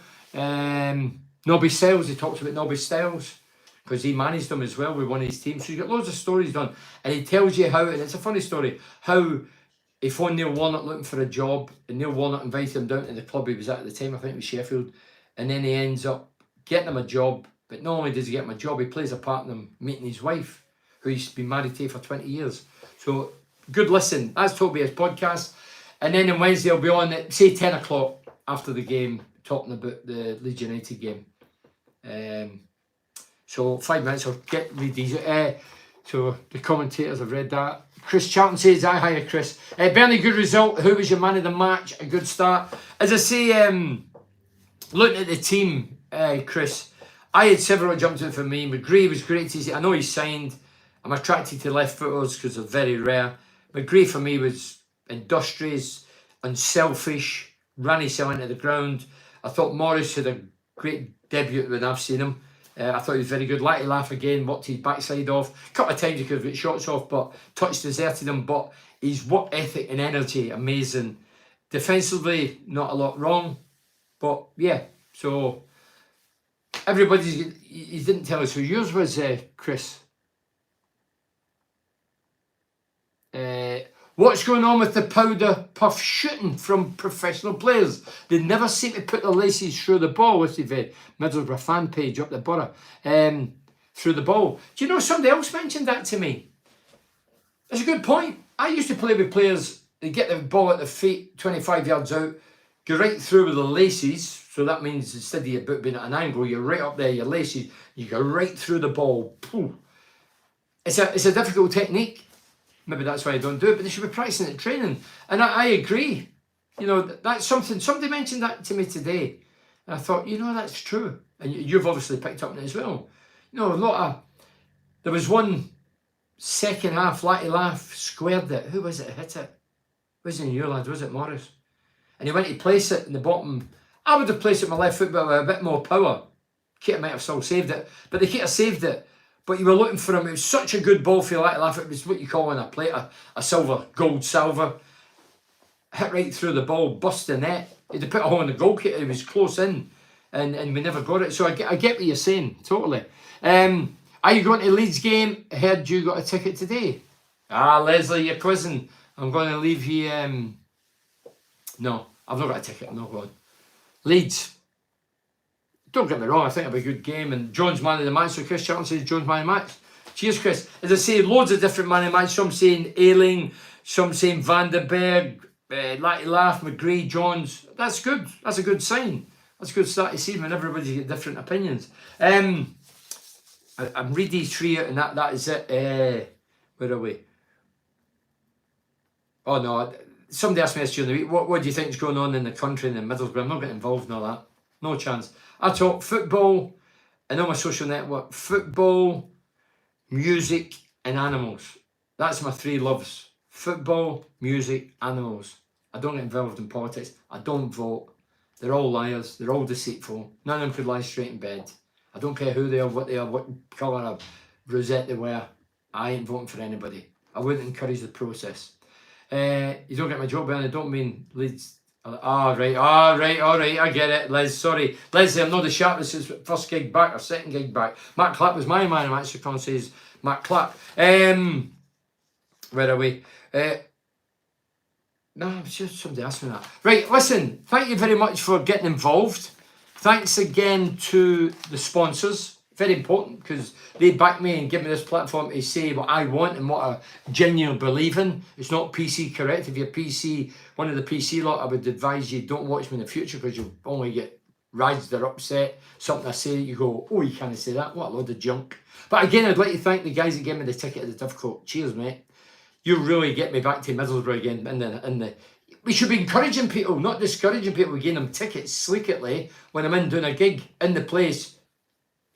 Nobby Styles. He talks about Nobby Styles because he managed them as well with one of his teams. So he's got loads of stories done, and he tells you how, and it's a funny story, how he phoned Neil Walnut looking for a job, and Neil Walnut invited him down to the club he was at the time, I think it was Sheffield, and then he ends up getting him a job. But not only does he get him a job, he plays a part in him meeting his wife, who he's been married to for 20 years. So good listen. That's Total BS podcast. And then on Wednesday I'll be on at, say, 10 o'clock after the game, talking about the Leeds United game. So 5 minutes, I'll read these. So the commentators have read that. Chris Charlton says, hiya Chris. Bernie, good result. Who was your man of the match? A good start. As I say, looking at the team, Chris, I had several jumped in for me. McGree was great to see. I know he's signed. I'm attracted to left footers because they're very rare. McGree for me was industrious, unselfish, ran himself into the ground. I thought Morris had a great debut when I've seen him. I thought he was very good. Lackey laugh again, worked his backside off. A couple of times he could have got shots off, but touch deserted him. But his work ethic and energy, amazing. Defensively, not a lot wrong. But yeah, so everybody's, he didn't tell us who yours was, Chris. What's going on with the powder puff shooting from professional players? They never seem to put the laces through the ball. What's the Middlesbrough fan page up the borough? Through the ball. Do you know somebody else mentioned that to me? That's a good point. I used to play with players, they get the ball at their feet, 25 yards out, go right through with the laces. So that means instead of your boot being at an angle, you're right up there, your laces, you go right through the ball. It's a difficult technique. Maybe that's why I don't do it, but they should be practicing it, training. And I agree. You know, that's something, somebody mentioned that to me today. And I thought, you know, that's true. And you've obviously picked up on it as well. You know, there was one second half, Lackey laugh, squared it. Who was it hit it? Wasn't your lad, was it Morris? And he went to place it in the bottom. I would have placed it with my left foot, but with a bit more power. Keita might have still saved it, but the Keita saved it. But you were looking for him. It was such a good ball for you, Lackey laugh. It was what you call in a plate, a silver, gold silver. Hit right through the ball, bust the net. He'd have put a hole in the goalkeeper. He was close in, and we never got it. So I get what you're saying, totally. Are you going to Leeds game? I heard you got a ticket today. Leslie, you're quizzing. I'm going to leave you. No, I've not got a ticket. I'm not going. Leeds. Don't get me wrong, I think it'll be a good game. And John's man of the match, so Chris Charlton says John's man of the match. Cheers, Chris. As I say, loads of different man of the match. Some saying Ayling, some saying Van den Berg, Lackey laugh, McGree, Johns. That's good. That's a good sign. That's a good start to see when everybody's got different opinions. I'm read these three out, and that is it. Where are we? Oh no, somebody asked me this during the week. What do you think is going on in the country and in Middlesbrough? I'm not getting involved in all that. No chance. I talk football and on my social network. Football, music and animals. That's my three loves. Football, music, animals. I don't get involved in politics. I don't vote. They're all liars. They're all deceitful. None of them could lie straight in bed. I don't care who they are, what colour of rosette they wear. I ain't voting for anybody. I wouldn't encourage the process. You don't get my joke, Ben. I don't mean Leeds. All right, I get it, Liz, sorry. Leslie, I'm not the sharpest since first gig back or second gig back. Matt Clapp was my man, actually, Con says Matt Clapp. Where are we? No, it's just somebody asked me that. Right, listen, thank you very much for getting involved. Thanks again to the sponsors. Very important because they back me and give me this platform to say what I want and what I genuinely believe in. It's not PC correct. If you're PC, one of the PC lot, I would advise you don't watch me in the future because you'll only get razzed or upset. Something I say, you go, oh, you can't say that. What a load of junk. But again, I'd like to thank the guys that gave me the ticket at the Dovecote. Cheers, mate. You really get me back to Middlesbrough again. We should be encouraging people, not discouraging people. We give them tickets sleekly when I'm in doing a gig in the place.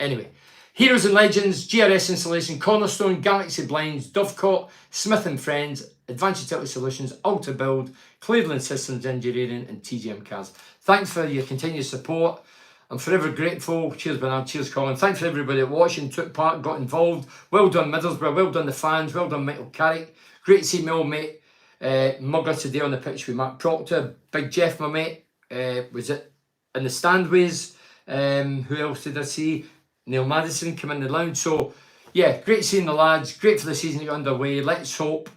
Anyway, Heroes and Legends, GRS Installation, Cornerstone, Galaxy Blinds, Dovecote, Smith & Friends, Advanced Utility Solutions, Alta Build, Cleveland Systems Engineering and TGM Cars. Thanks for your continued support. I'm forever grateful. Cheers Bernard, cheers Colin. Thanks for everybody that watching, took part, got involved. Well done Middlesbrough, well done the fans, well done Michael Carrick. Great to see my old mate Mugger today on the pitch with Mark Proctor. Big Jeff, my mate, was it in the standways. Who else did I see? Neil Madison come in the lounge. So, yeah, great seeing the lads. Great for the season to get underway. Let's hope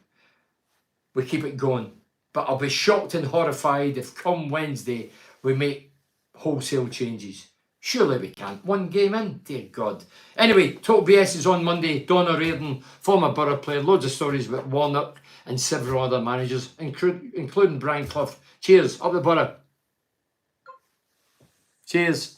we keep it going. But I'll be shocked and horrified if come Wednesday we make wholesale changes. Surely we can't. One game in? Dear God. Anyway, Total BS is on Monday. Donna Reardon, former Borough player. Loads of stories about Warnock and several other managers, including Brian Clough. Cheers. Up the Borough. Cheers.